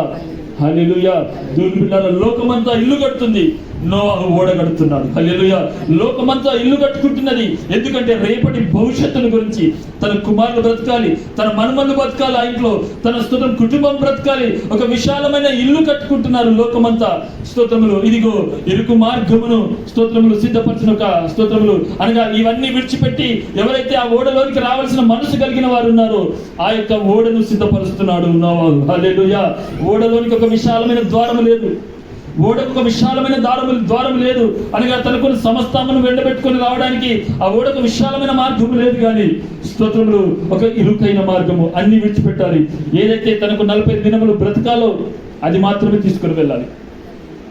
హల్లెలూయా. దేవుని బిడ్డారా, లోకమంతా ఇల్లు కడుతుంది, నోహు ఓడ కడుతున్నాడు. హల్లెలూయా. లోకమంతా ఇల్లు కట్టుకుంటున్నది, ఎందుకంటే రేపటి భవిష్యత్తును గురించి. తన కుమారులు బ్రతకాలి, తన మనుమలు బ్రతకాలి, ఆ ఇంట్లో తన స్తోత్రం కుటుంబం బ్రతకాలి. ఒక విశాలమైన ఇల్లు కట్టుకుంటున్నారు లోకమంతా. స్తోత్రములు. ఇదిగో ఇరుకు మార్గమును స్తోత్రములు సిద్ధపరిచిన ఒక స్తోత్రములు అనగా ఇవన్నీ విడిచిపెట్టి ఎవరైతే ఆ ఓడలోనికి రావాల్సిన మనసు కలిగిన వారు ఉన్నారో ఆ యొక్క ఓడను సిద్ధపరుస్తున్నాడు నోహు. హల్లెలూయా. ఓడలోనికి ఒక విశాలమైన ద్వారము లేదు, ఓడకు ఒక విశాలమైన ద్వారం లేదు అనగా తనకు సమస్తామును వెండబెట్టుకొని రావడానికి ఆ ఓడకు విశాలమైన మార్గము లేదు, కానీ స్తోత్రములు ఒక ఇరుకైన మార్గము. అన్ని విడిచిపెట్టాలి. ఏదైతే తనకు 40 దినములు బ్రతకాలో అది మాత్రమే తీసుకుని వెళ్ళాలి.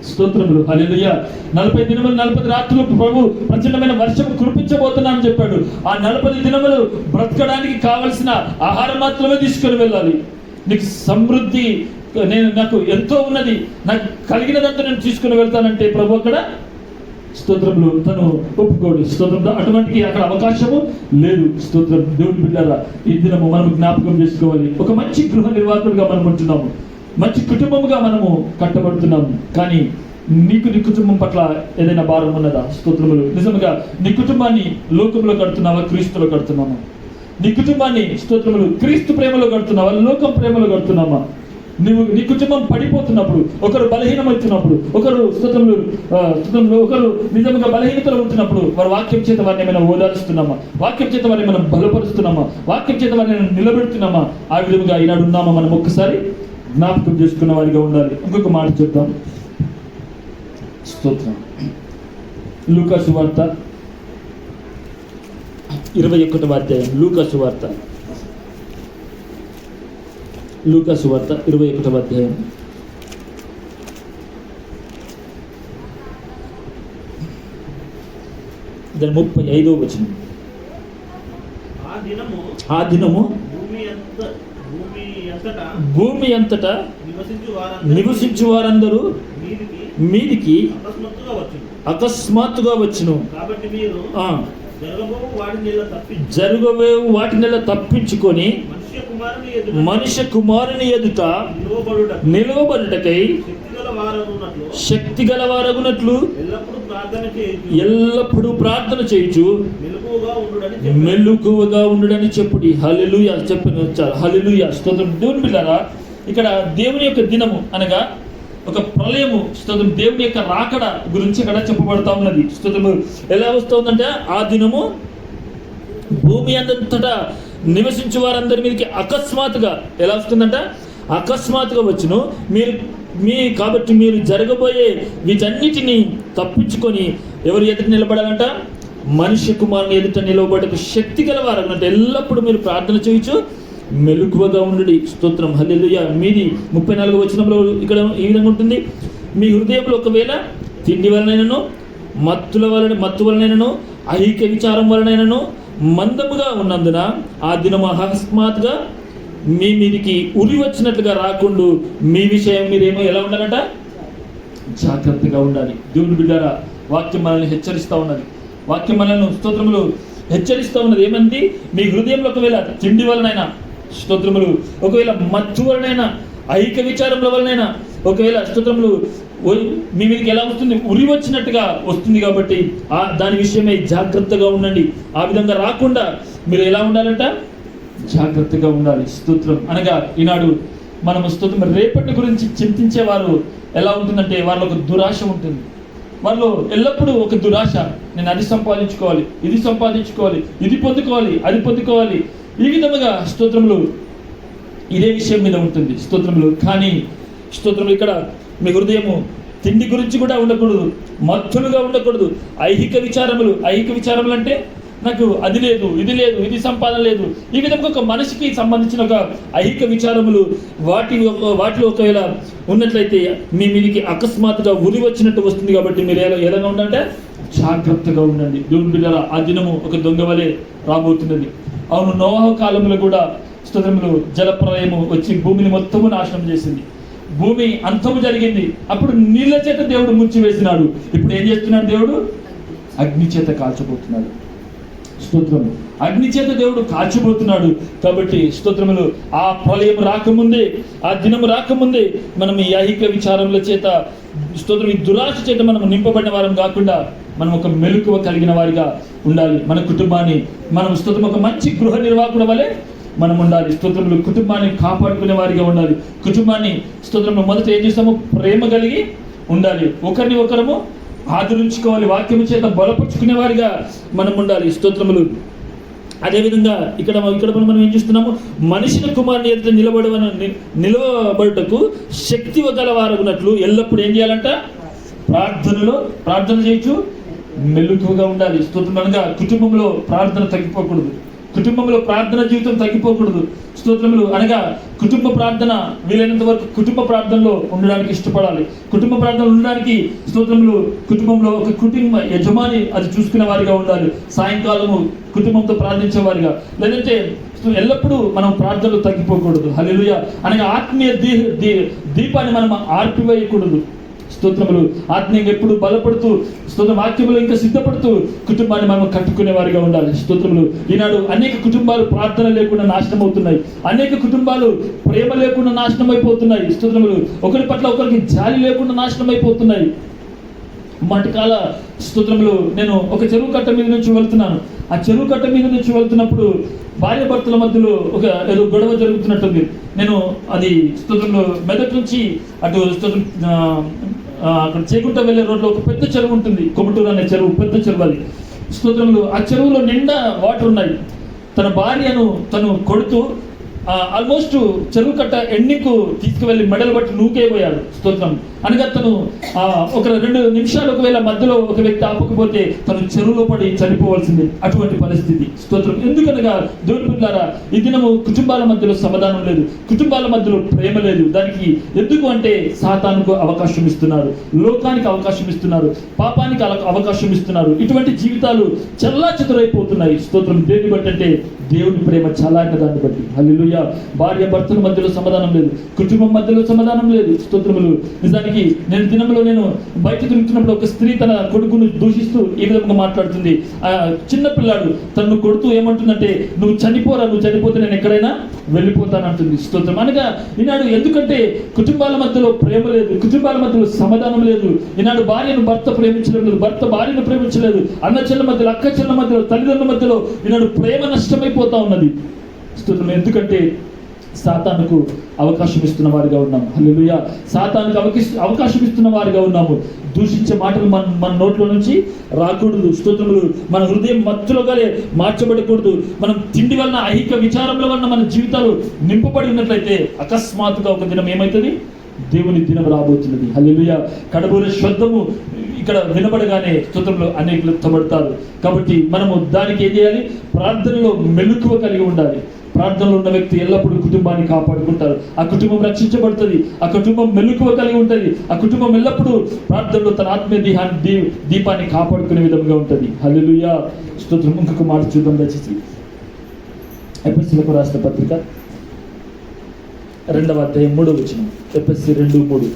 స్తోత్రములు. హల్లెలూయా. 40 దినములు 40 రాత్రులు ప్రభు ప్రచండమైన వర్షం కురిపించబోతున్నా అని చెప్పాడు. ఆ 40 దినములు బ్రతకడానికి కావలసిన ఆహారం మాత్రమే తీసుకుని వెళ్ళాలి. నీకు సమృద్ధి, నాకు ఎంతో ఉన్నది, నాకు కలిగినదంతా నేను తీసుకుని వెళ్తానంటే ప్రభు అక్కడ స్తోత్రములు తను ఒప్పుకోడు. స్తోత్రంలో అటువంటి అక్కడ అవకాశము లేదు. స్తోత్రం. దేవుని బిడ్డారా, ఈ దినము మనం జ్ఞాపకం చేసుకోవాలి. ఒక మంచి గృహ నిర్వాహకులుగా మనం ఉంటున్నాము, మంచి కుటుంబముగా మనము కట్టబడుతున్నాము. కానీ నీకు నీ కుటుంబం పట్ల ఏదైనా భారం ఉన్నదా? స్తోత్రములు. నిజంగా నీ కుటుంబాన్ని లోకంలో కడుతున్నావా, క్రీస్తులో కడుతున్నామా? నీ కుటుంబాన్ని స్తోత్రములు క్రీస్తు ప్రేమలో కడుతున్నావా, లోకం ప్రేమలో కడుతున్నామా? నీ కుటుంబం పడిపోతున్నప్పుడు, ఒకరు బలహీనమవుతున్నప్పుడు, ఒకరు స్తోత్రములు ఒకరు నిజంగా బలహీనతలు ఉంటున్నప్పుడు వారి వాక్యం చేత వారిని ఏమైనా ఓదారుస్తున్నామా? వాక్యం చేత వారిని మనం బలపరుస్తున్నామా? వాక్యం చేత వారిని నిలబెడుతున్నామా? ఆ విధంగా ఈనాడు ఉన్నామా? మనం ఒక్కసారి జ్ఞాపకం చేసుకున్న వారిగా ఉండాలి. ఇంకొక మాట చెప్తాం. స్తోత్రం. లూకా సువార్త 21వ అధ్యాయం. లూకా సువార్త 21వ అధ్యాయం. దాని 35వ వచనం. ఆ దినము భూమి అంతటా నివసించు వారందరూ మీదికి అకస్మాత్తుగా వచ్చును. జరగబోవు వాటిని తప్పించుకొని మనుష్య కుమారుని ఎదుట నిలవబడుటకై శక్తి గలవారగునట్లు ఎల్లప్పుడూ ప్రార్థన చేయుచు మెలకువగా ఉండుడని చెప్పుడి. హల్లెలూయా. చెప్పని వచ్చారు. హల్లెలూయా. స్తోత్రం. దేవుని బిడ్డలారా, ఇక్కడ దేవుని యొక్క దినము అనగా ఒక ప్రళయము, స్తోత్రం, దేవుని యొక్క రాకడ గురించి ఇక్కడ చెప్పబడతా ఉన్నది. స్తోత్రము. ఎలా వస్తుందంటే ఆ దినము భూమి అంతటా నివసించే వారందరి మీదకి అకస్మాత్తుగా ఎలా వస్తుందంట? అకస్మాత్తుగా వచ్చును. కాబట్టి మీరు జరగబోయే వీటన్నిటిని తప్పించుకొని ఎవరు ఎదుట నిలబడాలంట? మనుష్య కుమారుని ఎదుట నిలబడకు శక్తి గలవారన్నట్టు ఎల్లప్పుడూ మీరు ప్రార్థన చేయొచ్చు, మెలకువగా ఉండుడి. స్తోత్రం. హల్లెలూయా. మీది 34వ వచనంలో ఇక్కడ ఈ విధంగా ఉంటుంది. మీ హృదయంలో ఒకవేళ తిండి వలనైనను మత్తు వలనైనను ఐక్య విచారం వలనైనను మందముగా ఉన్నందున ఆ దినము అకస్మాత్తుగా మీ మీదికి ఉరి వచ్చినట్లుగా రాకుండా మీ విషయం మీరేమో ఎలా ఉండాలంట? జాగ్రత్తగా ఉండాలి. దేవుని బిడ్డారా, వాక్యం మనల్ని హెచ్చరిస్తూ ఉన్నది. వాక్యం మనల్ని స్తోత్రములు హెచ్చరిస్తూ ఉన్నది. ఏమంది? మీ హృదయంలో ఒకవేళ తిండి వలనైనా, స్తోత్రములు ఒకవేళ మత్తు వలనైనా, ఐక్య విచారముల వలనైనా, ఒకవేళ స్తోత్రములు మీ మీదకి ఎలా వస్తుంది? ఉరి వచ్చినట్టుగా వస్తుంది. కాబట్టి దాని విషయమై జాగ్రత్తగా ఉండండి. ఆ విధంగా రాకుండా మీరు ఎలా ఉండాలంట? జాగ్రత్తగా ఉండాలి. స్తోత్రం. అనగా ఈనాడు మనము స్తోత్రం రేపటి గురించి చింతించేవారు ఎలా ఉంటుందంటే వాళ్ళకు ఒక దురాశ ఉంటుంది. వాళ్ళు ఎల్లప్పుడూ ఒక దురాశ, నేను అది సంపాదించుకోవాలి, ఇది సంపాదించుకోవాలి, ఇది పొందుకోవాలి, అది పొందుకోవాలి. ఈ విధముగా స్తోత్రములు ఇదే విషయం మీద ఉంటుంది స్తోత్రములు. కానీ స్తోత్రములు ఇక్కడ మీ హృదయము తిండి గురించి కూడా ఉండకూడదు, మత్తులుగా ఉండకూడదు. ఐహిక విచారములు అంటే నాకు అది లేదు, ఇది లేదు, ఇది సంపాదన లేదు, ఈ విధంగా ఒక మనిషికి సంబంధించిన ఒక ఐహిక విచారములు వాటిలో ఒకవేళ ఉన్నట్లయితే మీ మీదికి అకస్మాత్తుగా ఉరి వచ్చినట్టు వస్తుంది. కాబట్టి మీరు ఎలా ఉండంటే జాగ్రత్తగా ఉండండి. దేవుని బిడ్డలారా, ఆ దినము ఒక దొంగ వలె రాబోతున్నది. అవును, నోవహు కాలంలో కూడా స్తోత్రములు జలప్రలయము వచ్చి భూమిని మొత్తము నాశనం చేసింది. భూమి అంతము జరిగింది. అప్పుడు నీళ్ళ చేత దేవుడు ముంచివేసినాడు. ఇప్పుడు ఏం చేస్తున్నాడు? దేవుడు అగ్ని చేత కాల్చబోతున్నాడు. స్తోత్రము, అగ్ని చేత దేవుడు కాల్చబోతున్నాడు. కాబట్టి స్తోత్రములు, ఆ ప్రళయం రాకముందే, ఆ దినము రాకముందే మనం ఈ ఐహిక విచారముల చేత స్తోత్రం, ఈ దురాశ చేత మనం నింపబడిన వారం కాకుండా మనం ఒక మెలకువ కలిగిన వారిగా ఉండాలి. మన కుటుంబాన్ని మనం స్తోత్రం ఒక మంచి గృహ నిర్వాహకుల వలె మనం ఉండాలి. స్తోత్రములు, కుటుంబాన్ని కాపాడుకునే వారిగా ఉండాలి. కుటుంబాన్ని స్తోత్రంలో మొదట ఏం చేస్తాము? ప్రేమ కలిగి ఉండాలి. ఒకరిని ఒకరము ఆదరించుకోవాలి. వాక్యము చేత బలపరుచుకునే వారిగా మనం ఉండాలి. స్తోత్రములు. అదేవిధంగా ఇక్కడ మనం ఏం చేస్తున్నాము? మనిషిని కుమారుని ఎదుట నిలబడుటకు శక్తి గలవారగునట్లు ఎల్లప్పుడూ ఏం చేయాలంట? ప్రార్థన చేయొచ్చు, మెలకువగా ఉండాలి. స్తోత్రం అనగా కుటుంబంలో ప్రార్థన తగ్గిపోకూడదు, కుటుంబంలో ప్రార్థన జీవితం తగ్గిపోకూడదు. స్తోత్రములు అనగా కుటుంబ ప్రార్థన వీలైనంత వరకు కుటుంబ ప్రార్థనలో ఉండడానికి ఇష్టపడాలి. కుటుంబ ప్రార్థనలు ఉండడానికి స్తోత్రములు కుటుంబంలో ఒక కుటుంబ యజమాని అది చూసుకునే వారిగా ఉండాలి. సాయంకాలము కుటుంబంతో ప్రార్థించే వారిగా, లేదంటే ఎల్లప్పుడూ మనం ప్రార్థనలు తగ్గిపోకూడదు. హల్లెలూయా. అనగా ఆత్మీయ దీపాన్ని మనం ఆర్పివేయకూడదు. స్తోత్రములు ఆత్మీయంగా ఎప్పుడు బలపడుతూ స్తోత్రం వాక్యములు ఇంకా సిద్ధపడుతూ కుటుంబాన్ని మనం కట్టుకునే వారిగా ఉండాలి. స్తోత్రములు. ఈనాడు అనేక కుటుంబాలు ప్రార్థన లేకుండా నాశనం అవుతున్నాయి. అనేక కుటుంబాలు ప్రేమ లేకుండా నాశనం అయిపోతున్నాయి. స్తోత్రములు. ఒకరి పట్ల ఒకరికి జాలి లేకుండా నాశనం అయిపోతున్నాయి. మటుకాల స్తోత్రములు నేను ఒక చెరువు కట్ట మీద నుంచి వెళ్తున్నాను. ఆ చెరువు కట్ట మీద నుంచి వెళ్తున్నప్పుడు భార్య భర్తల మధ్యలో ఒక ఏదో గొడవ జరుగుతున్నట్టుంది. నేను అది స్తోత్రంలో మెదక్ నుంచి అటు స్తోత్రం అక్కడ చేకుంట వెళ్ళే రోడ్లో ఒక పెద్ద చెరువు ఉంటుంది. కొమటూరు అనే చెరువు, పెద్ద చెరువు అది. స్తోత్రములు. ఆ చెరువులో నిండా వాటర్ ఉన్నాయి. తన భార్యను తను కొడుతూ ఆల్మోస్ట్ చెరువు కట్ట ఎండింగ్కు తీసుకువెళ్ళి మెడలు బట్టి నూకేపోయాడు. స్తోత్రం. అనగా తను ఒక 2 నిమిషాలు ఒకవేళ మధ్యలో ఒక వ్యక్తి ఆపకపోతే తను చెరువులో పడి చనిపోవాల్సింది. అటువంటి పరిస్థితి. స్తోత్రం. ఎందుకనగా దేవుని బిడ్డలారా, ఈ దినము కుటుంబాల మధ్యలో సమాధానం లేదు, కుటుంబాల మధ్యలో ప్రేమ లేదు. దానికి ఎందుకు అంటే సాతానుకు అవకాశం ఇస్తున్నారు, లోకానికి అవకాశం ఇస్తున్నారు, పాపానికి అవకాశం ఇస్తున్నారు. ఇటువంటి జీవితాలు చెల్లాచెదురైపోతున్నాయి. స్తోత్రం. దేన్ని బట్టి అంటే దేవుని ప్రేమ చలాక దాన్ని బట్టి. హల్లెలూయా. భార్య భర్తల మధ్యలో సమాధానం లేదు, కుటుంబం మధ్యలో సమాధానం లేదు. స్తోత్రములు. నిజానికి నేను బయట తిరుగుతున్నప్పుడు ఒక స్త్రీ తన కొడుకును దూషిస్తూ ఈ విధంగా మాట్లాడుతుంది. ఆ చిన్న పిల్లాడు తను కొడుతూ ఏమంటుందంటే, నువ్వు చనిపోతే నేను ఎక్కడైనా వెళ్ళిపోతానంటుంది. స్తోత్రం. అనగా ఈనాడు ఎందుకంటే కుటుంబాల మధ్యలో ప్రేమ లేదు, కుటుంబాల మధ్యలో సమాధానం లేదు. ఈనాడు భార్యను భర్త ప్రేమించడం లేదు, భర్త భార్యను ప్రేమించలేదు. అన్న చెల్లెల మధ్యలో, అక్క చెల్లెల మధ్యలో, తల్లిదండ్రుల మధ్యలో ఈనాడు ప్రేమ నష్టమైపోతా ఉన్నది. స్తోత్రం. ఎందుకంటే సాతానుకు అవకాశం ఇస్తున్న వారిగా ఉన్నాము. హల్లెలూయా. సాతానుకు అవకాశం ఇస్తున్న వారిగా ఉన్నాము. దూషించే మాటలు మన నోట్లో నుంచి రాకూడదు. స్తోత్రములు. మన హృదయం మత్తులుగా మార్చబడకూడదు. మనం తిండి వలన, ఐహిక విచారముల వలన మన జీవితాలు నింపబడి ఉన్నట్లయితే అకస్మాత్తుగా ఒక దినం ఏమవుతుంది? దేవుని దినం రాబోతున్నది. హల్లెలూయా. కడబూర శబ్దము ఇక్కడ వినబడగానే స్తోత్రంలో అనేకులు ఎత్తబడతారు. కాబట్టి మనము దానికి ఏం చేయాలి? ప్రార్థనలో మెలకువ కలిగి ఉండాలి. ప్రార్థనలో ఉన్న వ్యక్తి ఎల్లప్పుడూ కుటుంబాన్ని కాపాడుకుంటారు. ఆ కుటుంబం రక్షించబడుతుంది. ఆ కుటుంబం మెలకువ కలిగి ఉంటుంది. ఆ కుటుంబం ఎల్లప్పుడూ ప్రార్థనలో తన ఆత్మీయ దీపాన్ని కాపాడుకునే విధంగా ఉంటుంది. హల్లెలూయా. స్తోత్రం. ఇంకొక మాట చూద్దాం దయచేసి. ఎఫెసీయులకు రాసిన పత్రిక 2వ అధ్యాయం 3వ వచనం. ఎఫెసీ 2:3.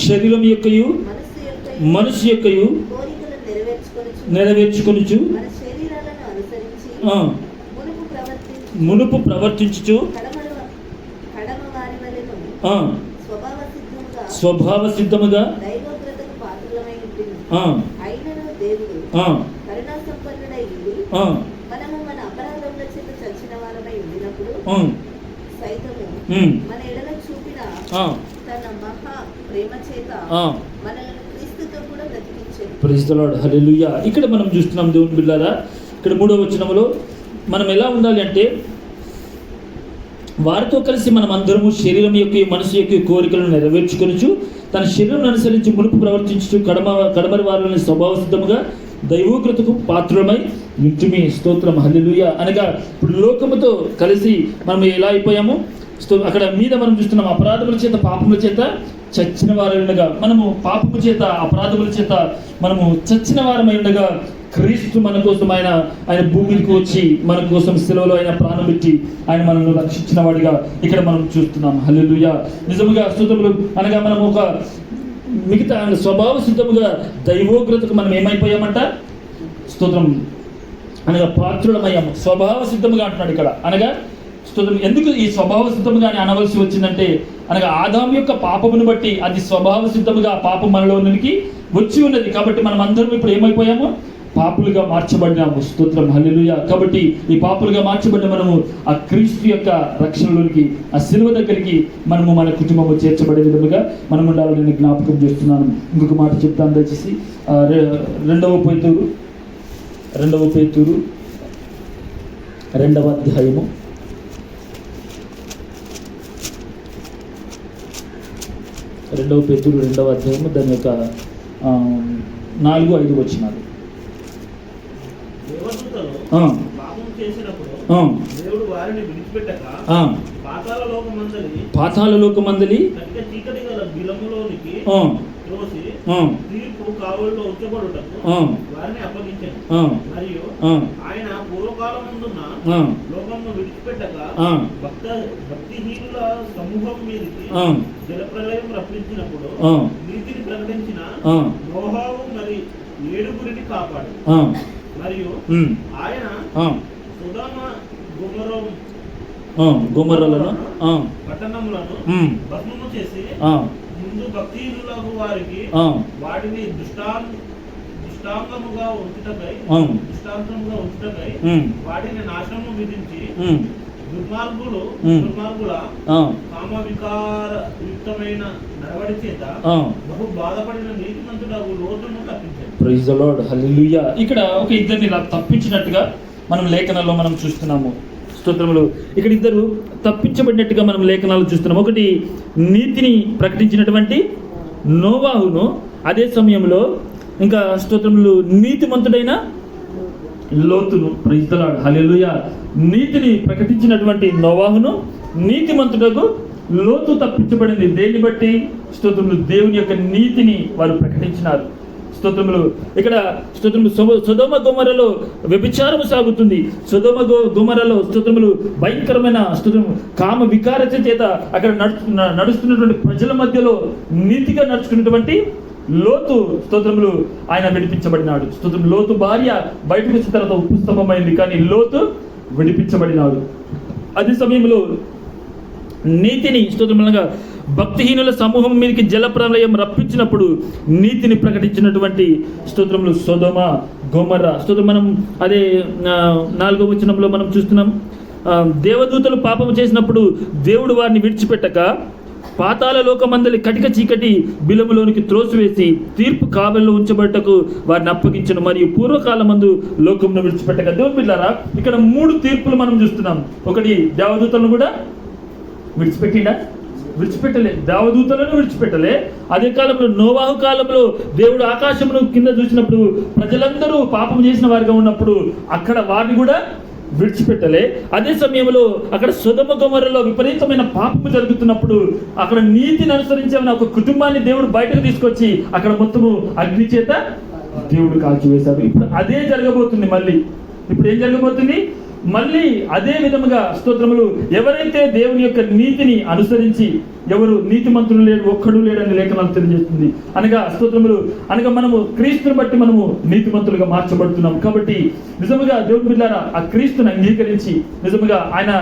శరీరం యొక్కయు మనసు యొక్కయు నెరవేర్చుకొనుచు మునుపు ప్రవర్తించుచు స్వభావ సిద్ధముగా మన ఎడల చూపిన తన మహా ప్రేమ చేత మనల్ని క్రీస్తుతో కూడా ప్రైజ్ ది లార్డ్, హల్లెలూయా. ఇక్కడ మనం చూస్తున్నాం దేవుని బిడ్డలారా, ఇక్కడ 3వ వచనంలో మనం ఎలా ఉండాలి అంటే, వారితో కలిసి మనం అందరము శరీరం యొక్క మనసు యొక్క కోరికలను నెరవేర్చుకొనుచు తన శరీరం అనుసరించి మునుపు ప్రవర్తించు కడమరి వారిని స్వభావ సిద్ధముగా దైవోగ్రతకు పాత్రమై నిత్యమే. స్తోత్రం, హల్లెలూయా. అనగా ఇప్పుడు లోకముతో కలిసి మనం ఎలా అయిపోయాము, అక్కడ మీద మనం చూస్తున్నాం, అపరాధముల చేత పాపముల చేత చచ్చిన వారై ఉండగా, మనము పాపము చేత అపరాధముల చేత మనము చచ్చిన వారమై ఉండగా క్రీస్తు మన కోసం ఆయన భూమికి వచ్చి మన కోసం సెలవులో ఆయన ప్రాణం పెట్టి ఆయన మనల్ని రక్షించిన వాడిగా ఇక్కడ మనం చూస్తున్నాం. హల్లెలూయా. నిజముగా స్తోత్రములు. అనగా మనం ఒక మిగతా స్వభావ సిద్ధముగా దైవోగ్రతకు మనం ఏమైపోయామంట, స్తోత్రం, అనగా పాత్రులమయ్యాము. స్వభావ సిద్ధముగా అంటున్నాడు ఇక్కడ. అనగా స్తోత్రం, ఎందుకు ఈ స్వభావ సిద్ధముగా అనవలసి వచ్చిందంటే, అనగా ఆదాము యొక్క పాపమును బట్టి అది స్వభావ సిద్ధముగా పాపం మనలోనికి వచ్చి ఉన్నది. కాబట్టి మనం అందరం ఇప్పుడు ఏమైపోయాము, పాపులుగా మార్చబడినాము. స్తోత్రం, హల్లెలూయా. కాబట్టి ఈ పాపులుగా మార్చబడిన మనము ఆ క్రీస్తు యొక్క రక్షణలోనికి, ఆ శిలువ దగ్గరికి మనము మన కుటుంబము చేర్చబడే విధముగా మనం ఉండాలని నేను జ్ఞాపకం చేస్తున్నాను. ఇంకొక మాట చెప్తాను దయచేసి. 2వ పేతురు 2వ అధ్యాయము 2వ పేతురు 2వ అధ్యాయము దాని యొక్క 4-5 వచనాలు. దేవుడు వారిని విడిచిపెట్టక పాతాళ లోకమందలి చీకటి గల బిలములోనికి త్రోసి తీర్పు కావలిలో ఉంచబడుటకు వారిని అప్పగించాను. మరియు ఆయన పూర్వకాలముందున్న లోకమును విడిచిపెట్టక భక్తిహీనుల సమూహం మీదకి జలప్రలయం రప్పించినప్పుడు నీతిని ప్రకటించిన నోహావు మరి 7 కాపాడు. మరియు ఆయన గొమొర్రాలను పట్టణములను భస్మము చేసి ముందు భక్తిహీనులకు వారికి వాటిని దృష్టాంతముగా ఉంచుటకై వాటిని నాశనము విధించి దుర్మార్గుల కామ వికార యుక్తమైన నడవడి చేత బహు బాధపడిన నీతిమంతుడు లోతును తప్పించాడు. ప్రైజ్ ది లార్డ్, హల్లెలూయా. ఇక్కడ ఒక ఇద్దరిని ఇలా తప్పించినట్టుగా మనం లేఖనాల్లో మనం చూస్తున్నాము. స్తోత్రములు. ఇక్కడ ఇద్దరు తప్పించబడినట్టుగా మనం లేఖనాలు చూస్తున్నాం. ఒకటి నీతిని ప్రకటించినటువంటి నోవాహును, అదే సమయంలో ఇంకా స్తోత్రములు నీతిమంతుడైన లోతును. ప్రైజ్ ది లార్డ్, హల్లెలూయా. నీతిని ప్రకటించినటువంటి నోవాహును, నీతిమంతుడకు లోతు తప్పించబడింది. దేన్ని బట్టి? స్తోత్రములు, దేవుని యొక్క నీతిని వారు ప్రకటించినారు. స్తోత్రములు. ఇక్కడ స్తోత్రములు, సొదొమ గొమొర్రాలో వ్యభిచారము సాగుతుంది. సొదొమ గొమొర్రాలో స్తోత్రములు భయంకరమైన స్తోత్రము కామ వికారత చేత అక్కడ నడుస్తున్నటువంటి ప్రజల మధ్యలో నీతిగా నడుచుకున్నటువంటి లోతు స్తోత్రములు ఆయన విడిపించబడినాడు. స్తోత్రం. లోతు భార్య బయటకు వచ్చిన తర్వాత ఉప్పు స్తంభమైంది, కానీ లోతు విడిపించబడినాడు. అదే సమయంలో నీతిని స్తోత్రములుగా భక్తిహీనుల సమూహం మీదకి జలప్రలయం రప్పించినప్పుడు నీతిని ప్రకటించినటువంటి స్తోత్రములు సొదొమ గొమొర్రా. స్తోత్రం. మనం అదే 4వ వచనంలో మనం చూస్తున్నాం, దేవదూతలు పాపము చేసినప్పుడు దేవుడు వారిని విడిచిపెట్టక పాతాళ లోకమందలి కటిక చీకటి బిలములోనికి త్రోసివేసి తీర్పు కావలిలో ఉంచబట్టకు వారిని అప్పగించను. మరియు పూర్వకాలమందు లోకమును విడిచిపెట్టక. దేవుని బిడ్డలారా, ఇక్కడ 3 తీర్పులు మనం చూస్తున్నాం. ఒకటి, దేవదూతలను కూడా విడిచిపెట్టిండా? విడిచిపెట్టలే. దేవదూతలను విడిచిపెట్టలే. అదే కాలంలో నోవాహు కాలంలో దేవుడు ఆకాశమును కింద చూసినప్పుడు ప్రజలందరూ పాపం చేసిన వారిగా ఉన్నప్పుడు అక్కడ వారిని కూడా విడిచిపెట్టలే. అదే సమయంలో అక్కడ సొదొమ గొమొర్రాలో విపరీతమైన పాపము జరుగుతున్నప్పుడు అక్కడ నీతిని అనుసరించే ఒక కుటుంబాన్ని దేవుడు బయటకు తీసుకొచ్చి అక్కడ మొత్తము అగ్ని చేత దేవుడు కాల్చివేశాడు. ఇప్పుడు అదే జరగబోతుంది. మళ్ళీ ఇప్పుడు ఏం జరగబోతుంది? మళ్ళీ అదే విధముగా స్తోత్రములు, ఎవరైతే దేవుని యొక్క నీతిని అనుసరించి, ఎవరు నీతిమంతులు లేడు, ఒక్కడు లేడని లేఖనాలు తెలియజేస్తుంది. అనగా స్తోత్రములు, అనగా మనము క్రీస్తుని బట్టి మనము నీతిమంతులుగా మార్చబడుతున్నాం. కాబట్టి నిజముగా దేవుని బిడ్డలారా, ఆ క్రీస్తుని అంగీకరించి నిజముగా ఆయన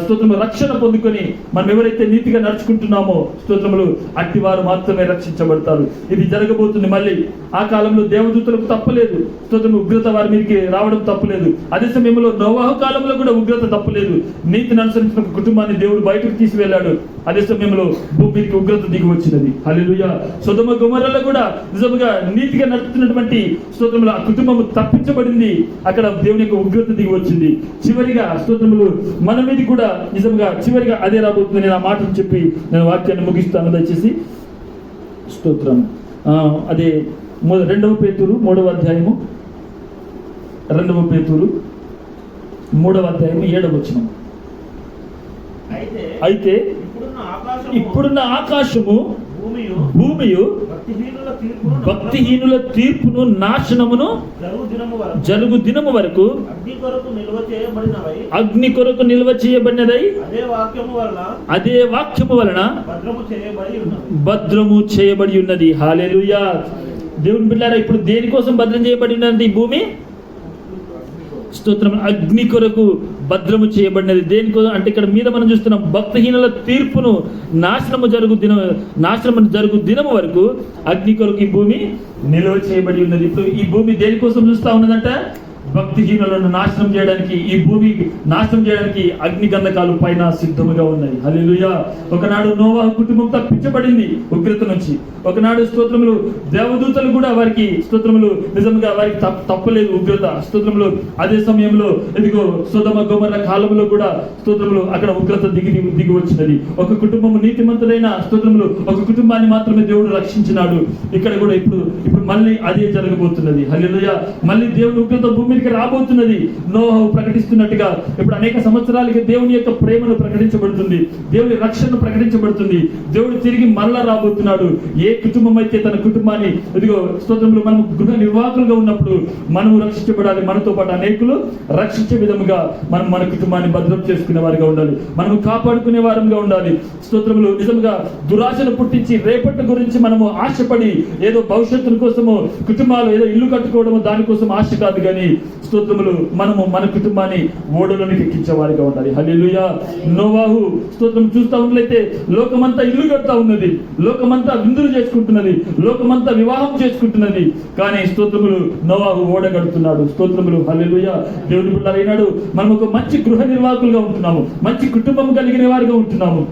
స్తోత్రములు రక్షణ పొందుకొని మనం ఎవరైతే నీతిగా నడుచుకుంటున్నామో స్తోత్రములు అట్టి వారు మాత్రమే రక్షించబడతారు. ఇది జరగబోతుంది. మళ్ళీ ఆ కాలంలో దేవదూతలకు తప్పలేదు, స్తోత్రము ఉగ్రత వారి మీదకి రావడం తప్పలేదు. అదే సమయంలో నోవాహు కాలంలో కూడా ఉగ్రత తప్పలేదు. నీతిని అనుసరించిన ఒక కుటుంబాన్ని దేవుడు బయటకు తీసుకువెళ్ళాడు. అదే సమయంలో భూమికి ఉగ్రత దిగి వచ్చినది. హల్లెలూయా. సొదొమ గొమొర్రాలో కూడా నిజంగా నీతిగా నడుపుతున్నటువంటి స్తోత్రములు ఆ కుటుంబం తప్పించబడింది. అక్కడ దేవుని యొక్క ఉగ్రత దిగి వచ్చింది. చివరిగా స్తోత్రములు మన మీద కూడా నిజంగా చివరిగా అదే రాబోతుంది. నేను ఆ మాటలు చెప్పి నేను వాక్యాన్ని ముగిస్తాను. దయచేసి స్తోత్రం. అదే 2 పేతురు 3వ అధ్యాయము, 2 పేతురు 3వ అధ్యాయము 7వ వచనం. అయితే ఇప్పుడున్న ఆకాశము భూమియు భక్తిహీనుల తీర్పును నాశనమును జరుగు దినము వరకు అగ్ని కొరకు నిల్వ చేయబడినదై అదే వాక్యము వలన భద్రము చేయబడి ఉన్నది. హల్లెలూయా. దేవుని బిడ్డలారా, ఇప్పుడు దేనికోసం భద్రం చేయబడి ఉన్నది భూమి? స్తోత్రం. అగ్ని కొరకు భద్రము చేయబడినది. దేనికోసం అంటే ఇక్కడ మీద మనం చూస్తున్నాం భక్తిహీనుల తీర్పును నాశనము జరుగు దినము వరకు అగ్ని కొరకు ఈ భూమి నిల్వ చేయబడి ఉన్నది. ఇప్పుడు ఈ భూమి దేనికోసం చూస్తా ఉన్నదంట? భక్తిహీనులను నాశనం చేయడానికి, ఈ భూమి నాశనం చేయడానికి అగ్ని గంధకాలు పైన సిద్ధముగా ఉన్నాయి. హల్లెలూయా. ఒకనాడు నోవాహు కుటుంబం తప్పించబడింది ఉగ్రత నుంచి. ఒకనాడు స్తోత్రములు దేవదూతలు కూడా వారికి స్తోత్రములు నిజంగా వారికి తప్పలేదు ఉగ్రత స్తోత్రములు. అదే సమయంలో ఇదిగో సొదొమ గొమొర్రా కాలంలో కూడా స్తోత్రములు అక్కడ ఉగ్రత దిగి వచ్చినది. ఒక కుటుంబము నీతిమంతులైన స్తోత్రములు ఒక కుటుంబాన్ని మాత్రమే దేవుడు రక్షించినాడు. ఇక్కడ కూడా ఇప్పుడు మళ్ళీ అదే జరగబోతున్నది. హల్లెలూయా. మళ్ళీ దేవుని ఉగ్రత భూమికి రాబోతున్నది. నోహు ప్రకటిస్తున్నట్టుగా ఇప్పుడు అనేక సంవత్సరాలకి దేవుని యొక్క ప్రేమను ప్రకటించబడుతుంది, దేవుని రక్షణను ప్రకటించబడుతుంది. దేవుడు తిరిగి మరలా రాబోతున్నాడు. ఏ కుటుంబం అయితే తన కుటుంబాన్ని ఇదిగో స్తోత్రంలో మనం గృహ నిర్వాహకులుగా ఉన్నప్పుడు మనము రక్షించబడాలి. మనతో పాటు అనేకులు రక్షించే విధముగా మనం మన కుటుంబాన్ని భద్రం చేసుకునే వారిగా ఉండాలి. మనము కాపాడుకునే వారంగా ఉండాలి. స్తోత్రములు నిజంగా దురాశను పుట్టించి రేపటి గురించి మనము ఆశపడి ఏదో భవిష్యత్తు కోసము కుటుంబాలు ఏదో ఇల్లు కట్టుకోవడము దానికోసం ఆశ కాదు, కానీ స్తోత్రములు మనము మన కుటుంబాన్ని ఓడలోనికి ఎక్కించే వారిగా ఉండాలి. హల్లెలూయా. నోవాహు స్తోత్రం చూస్తా ఉన్నట్లయితే లోకమంతా ఇల్లు కడతా ఉన్నది, లోకమంతా విందులు చేసుకుంటున్నది, లోకమంతా వివాహం చేసుకుంటున్నది, కానీ స్తోత్రములు నోవాహు ఓడ కడుతున్నాడు. స్తోత్రములు. హల్లెలూయా. దేవుని బిడ్డలారా, ఈనాడు మనం ఒక మంచి గృహ నిర్వాహకులుగా ఉంటున్నాము, మంచి కుటుంబం కలిగిన వారిగా ఉంటున్నాము.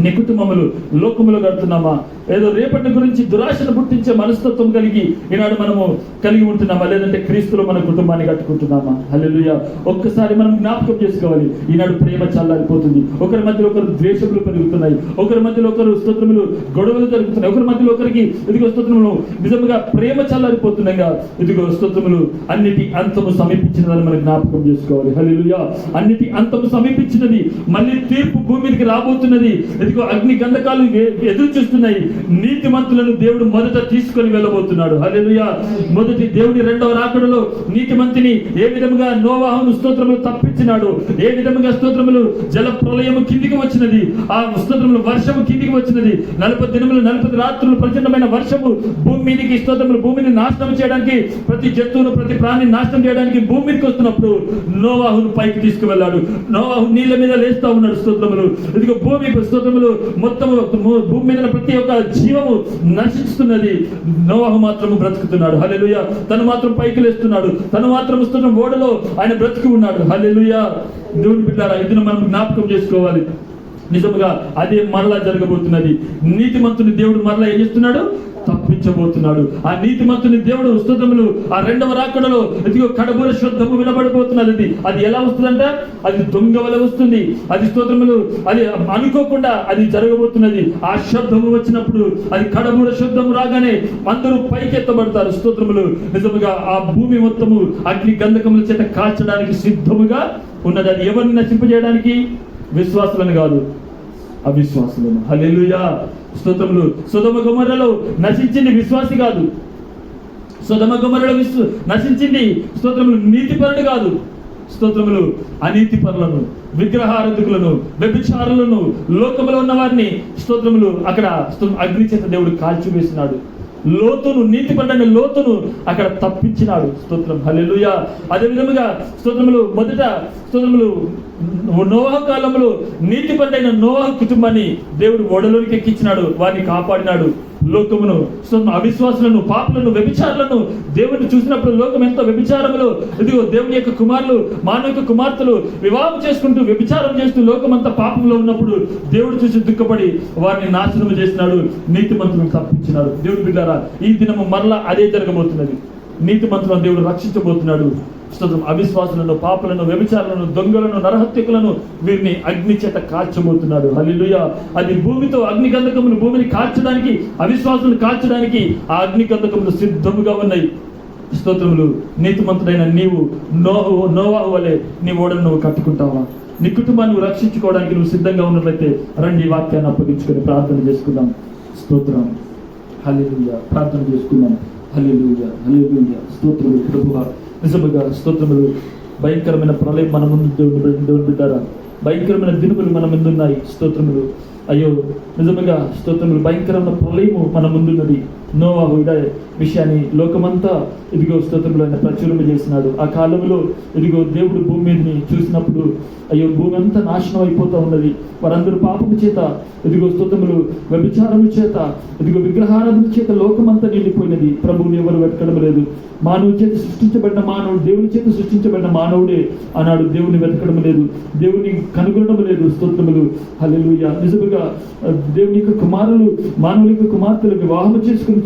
నీ కుటుంబములు లోకములు కడుతున్నామా? ఏదో రేపటి గురించి దురాశను పుట్టించే మనస్తత్వం కలిగి ఈనాడు మనము కలిగి ఉంటున్నామా? లేదంటే క్రీస్తులో మన కుటుంబాన్ని కట్టుకుంటున్నామా? హల్లెలూయా. ఒక్కసారి మనం జ్ఞాపకం చేసుకోవాలి. ఈనాడు ప్రేమ చల్లారిపోతుంది. ఒకరి మధ్యలో ఒకరు ద్వేషములు పెరుగుతున్నాయి, ఒకరి మధ్యలో ఒకరు స్తోత్రములు గొడవలు జరుగుతున్నాయి, ఒకరి మధ్యలో ఒకరికి ఇదిగో స్తోత్రములు నిజంగా ప్రేమ చల్లారిపోతున్నాయిగా. ఇదిగో స్తోత్రములు అన్నిటి అంతము సమీపించినదని మనం జ్ఞాపకం చేసుకోవాలి. హల్లెలూయా. అన్నిటి అంతము సమీపించినది. మళ్ళీ తీర్పు భూమికి రాబోతున్నది. ఇదిగో అగ్ని గంధకాలు ఎదురు చూస్తున్నాయి. నీతిమంతులను దేవుడు మొదట తీసుకొని వెళ్ళబోతున్నాడు. హల్లెలూయా. మొదటి దేవుడి రెండవ రాకడలో నీతిమంతుని ఏ విధముగా నోవాహును స్తోత్రములు తప్పించినాడు, ఏ విధముగా స్తోత్రములు జల ప్రళయము కిందికి వచ్చినది, ఆ స్తోత్రములు వర్షము కిందికి వచ్చినది. 40 దినములు 40 రాత్రులు ప్రచండమైన వర్షము భూమి మీదకి స్తోత్రములు భూమిని నాశనం చేయడానికి, ప్రతి జంతువును ప్రతి ప్రాణిని నాశనం చేయడానికి భూమి మీదకి వస్తున్నప్పుడు నోవాహును పైకి తీసుకువెళ్ళాడు. నోవాహు నీళ్ళ మీద లేస్తా ఉన్నాడు. స్తోత్రములు ఇదిగో భూమి స్తోత్రములు మొత్తము భూమి మీద ప్రతి ఒక్క జీవము నశిస్తున్నది. నోవాహు మాత్రము బ్రతుకుతున్నాడు. హల్లెలూయా. తను మాత్రం పైకి లేస్తున్నాడు. తను మాత్రం వస్తున్న ఓడలో ఆయన బ్రతికి ఉన్నాడు. హల్లెలూయా. దేవుని బిడ్డలారా, ఇది మనం జ్ఞాపకం చేసుకోవాలి. నిజంగా అదే మరలా జరగబోతున్నది. నీతిమంతుని దేవుడు మరలా ఏం చేస్తున్నాడు? తప్పించబోతున్నాడు. ఆ నీతిమంతుని దేవుడు స్తోత్రములు ఆ రెండవ రాకడలో ఇదిగో కడబూర శబ్దము వినబడబోతున్నది. అది ఎలా వస్తుందంట? అది దొంగ వలె వస్తుంది. అది స్తోత్రములు అది అనుకోకుండా అది జరగబోతున్నది. ఆ శబ్దము వచ్చినప్పుడు అది కడబూర శబ్దము రాగానే అందరూ పైకెత్తబడతారు. స్తోత్రములు నిజముగా ఆ భూమి మొత్తము అగ్ని గంధకముల చేత కాల్చడానికి సిద్ధముగా ఉన్నది. అది ఎవరిని నశింపజేయడానికి? విశ్వాసులను కాదు, అవిశ్వాసులను. హల్లెలూయా. స్తోత్రములు. సొదొమ గొమొర్రాలో నశించింది విశ్వాసి కాదు. సొదొమ గొమొర్రాలో నశించింది స్తోత్రములు నీతిపరుడు కాదు. స్తోత్రములు అనీతి పరులను, విగ్రహారాధకులను, వ్యభిచారులను, లోకములో ఉన్న వారిని స్తోత్రములు అక్కడ అగ్ని చేత దేవుడు కాల్చివేసినాడు. లోతును నీతిపరుడైన లోతును అక్కడ తప్పించినాడు. స్తోత్రం. హల్లెలూయా. అదే విధముగా స్తోత్రములు మొదట స్తోత్రములు నోవాహు కాలంలో నీతిపరుడైన నోవాహు కుటుంబాన్ని దేవుడు ఓడలోనికి ఎక్కించినాడు, వారిని కాపాడినాడు. లోకమును, అవిశ్వాసులను, పాపులను, వ్యభిచారులను దేవుని చూసినప్పుడు లోకం ఎంతో వ్యభిచారములు, ఇదిగో దేవుని యొక్క కుమారులు, మానవ యొక్క కుమార్తెలు వివాహం చేసుకుంటూ వ్యభిచారం చేస్తూ లోకమంతా పాపంలో ఉన్నప్పుడు దేవుడు చూసి దుఃఖపడి వారిని నాశనం చేసినాడు, నీతిమంతులను తప్పించినాడు. దేవుడు బిడ్డారా, ఈ దినము మరలా అదే జరగబోతున్నది. నీతిమంతులను దేవుడు రక్షించబోతున్నాడు. అవిశ్వాసులను, పాపులను, వ్యభిచారులను, దొంగలను, నరహత్యకులను వీరిని అగ్ని చేత కాల్చబోతున్నాడు. హల్లెలూయా. అది భూమితో అగ్ని గంధకములు భూమిని కాల్చడానికి, అవిశ్వాసులను కాల్చడానికి ఆ అగ్ని గంధకములు సిద్ధముగా ఉన్నాయి. స్తోత్రములు. నీతిమంతుడైన నీవు నోవాహు వలె నీ ఓడను నువ్వు కట్టుకుంటావా? నీ కుటుంబాన్ని నువ్వు రక్షించుకోవడానికి నువ్వు సిద్ధంగా ఉన్నట్లయితే రండి, ఈ వాక్యాన్ని అప్పగించుకొని ప్రార్థన చేసుకుందాం. స్తోత్రం. హల్లెలూయా. ప్రార్థన చేసుకుందాం. హల్లెలూయా, హల్లెలూయా. స్తోత్రములు ప్రభువా. నిజముగా స్తోత్రములు. భయంకరమైన ప్రళయం మన ముందు దేవుని బిడ్డారా, భయంకరమైన దినుములు మన ముందున్నాయి. స్తోత్రములు. అయ్యో నిజముగా స్తోత్రములు. భయంకరమైన ప్రళయము మన ముందున్నది. నోవాహు ఇదే విషయాన్ని లోకమంతా ఇదిగో స్తోత్రములు ఆయన ప్రచురణ చేసినాడు. ఆ కాలంలో ఇదిగో దేవుడు భూమి మీదని చూసినప్పుడు అయ్యో భూమి అంతా నాశనం అయిపోతూ ఉన్నది. వారందరూ పాపము చేత, ఇదిగో స్తోత్రములు, వ్యభిచారము చేత, ఇదిగో విగ్రహారాధన చేత లోకమంతా నిండిపోయినది. ప్రభువుని ఎవరు వెతకడం లేదు. మానవుడి చేత సృష్టించబడిన మానవుడు, దేవుని చేత సృష్టించబడిన మానవుడే ఆనాడు దేవుని వెతకడం లేదు, దేవుని కనుగొనడం లేదు. స్తోత్రములు. హల్లెలూయా. నిజముగా దేవుని యొక్క కుమారులు, మానవుల యొక్క కుమార్తెలు వివాహం చేసుకుని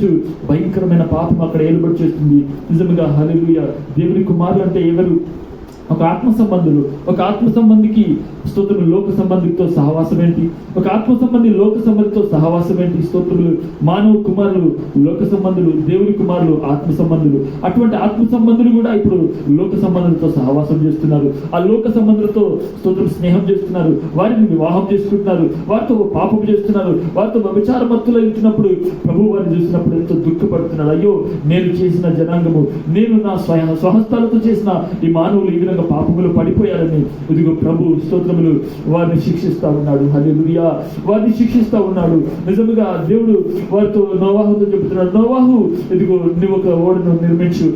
భయంకరమైన పాపం అక్కడ ఏర్పాటు చేస్తుంది. నిజంగా హల్లెలూయా. దేవుని కుమారులు అంటే ఎవరు? ఒక ఆత్మ సంబంధులు. ఒక ఆత్మ సంబంధికి స్తోత్రములు లోక సంబంధితో సహవాసం ఏంటి? ఒక ఆత్మ సంబంధి లోక సంబంధితో సహవాసం ఏంటి? స్తోత్రములు. మానవ కుమారులు లోక సంబంధులు, దేవుని కుమారులు ఆత్మ సంబంధులు. అటువంటి ఆత్మ సంబంధులు కూడా ఇప్పుడు లోక సంబంధులతో సహవాసం చేస్తున్నారు. ఆ లోక సంబంధులతో స్తోత్రం స్నేహం చేస్తున్నారు, వారిని వివాహం చేసుకుంటున్నారు, వారితో పాపం చేస్తున్నారు, వారితో వ్యభిచారమత్తులు ఉంటున్నప్పుడు ప్రభు వారిని చూసినప్పుడు ఎంతో దుఃఖపడుతున్నాడు. అయ్యో నేను చేసిన జనాంగము, నేను నా స్వహస్తాలతో చేసిన ఈ మానవులు ఈ విధంగా పాపములు పడిపోయారని ఇదిగో ప్రభు స్తోత్రములు వారిని శిక్షిస్తా ఉన్నాడు. హల్లెలూయా. వారిని శిక్షిస్తా ఉన్నాడు. నిజముగా దేవుడు వారితో నోవాహుతో చెబుతున్నాడు, నోవాహు ఇదిగో నువ్వు ఒక ఓడను నిర్మించు,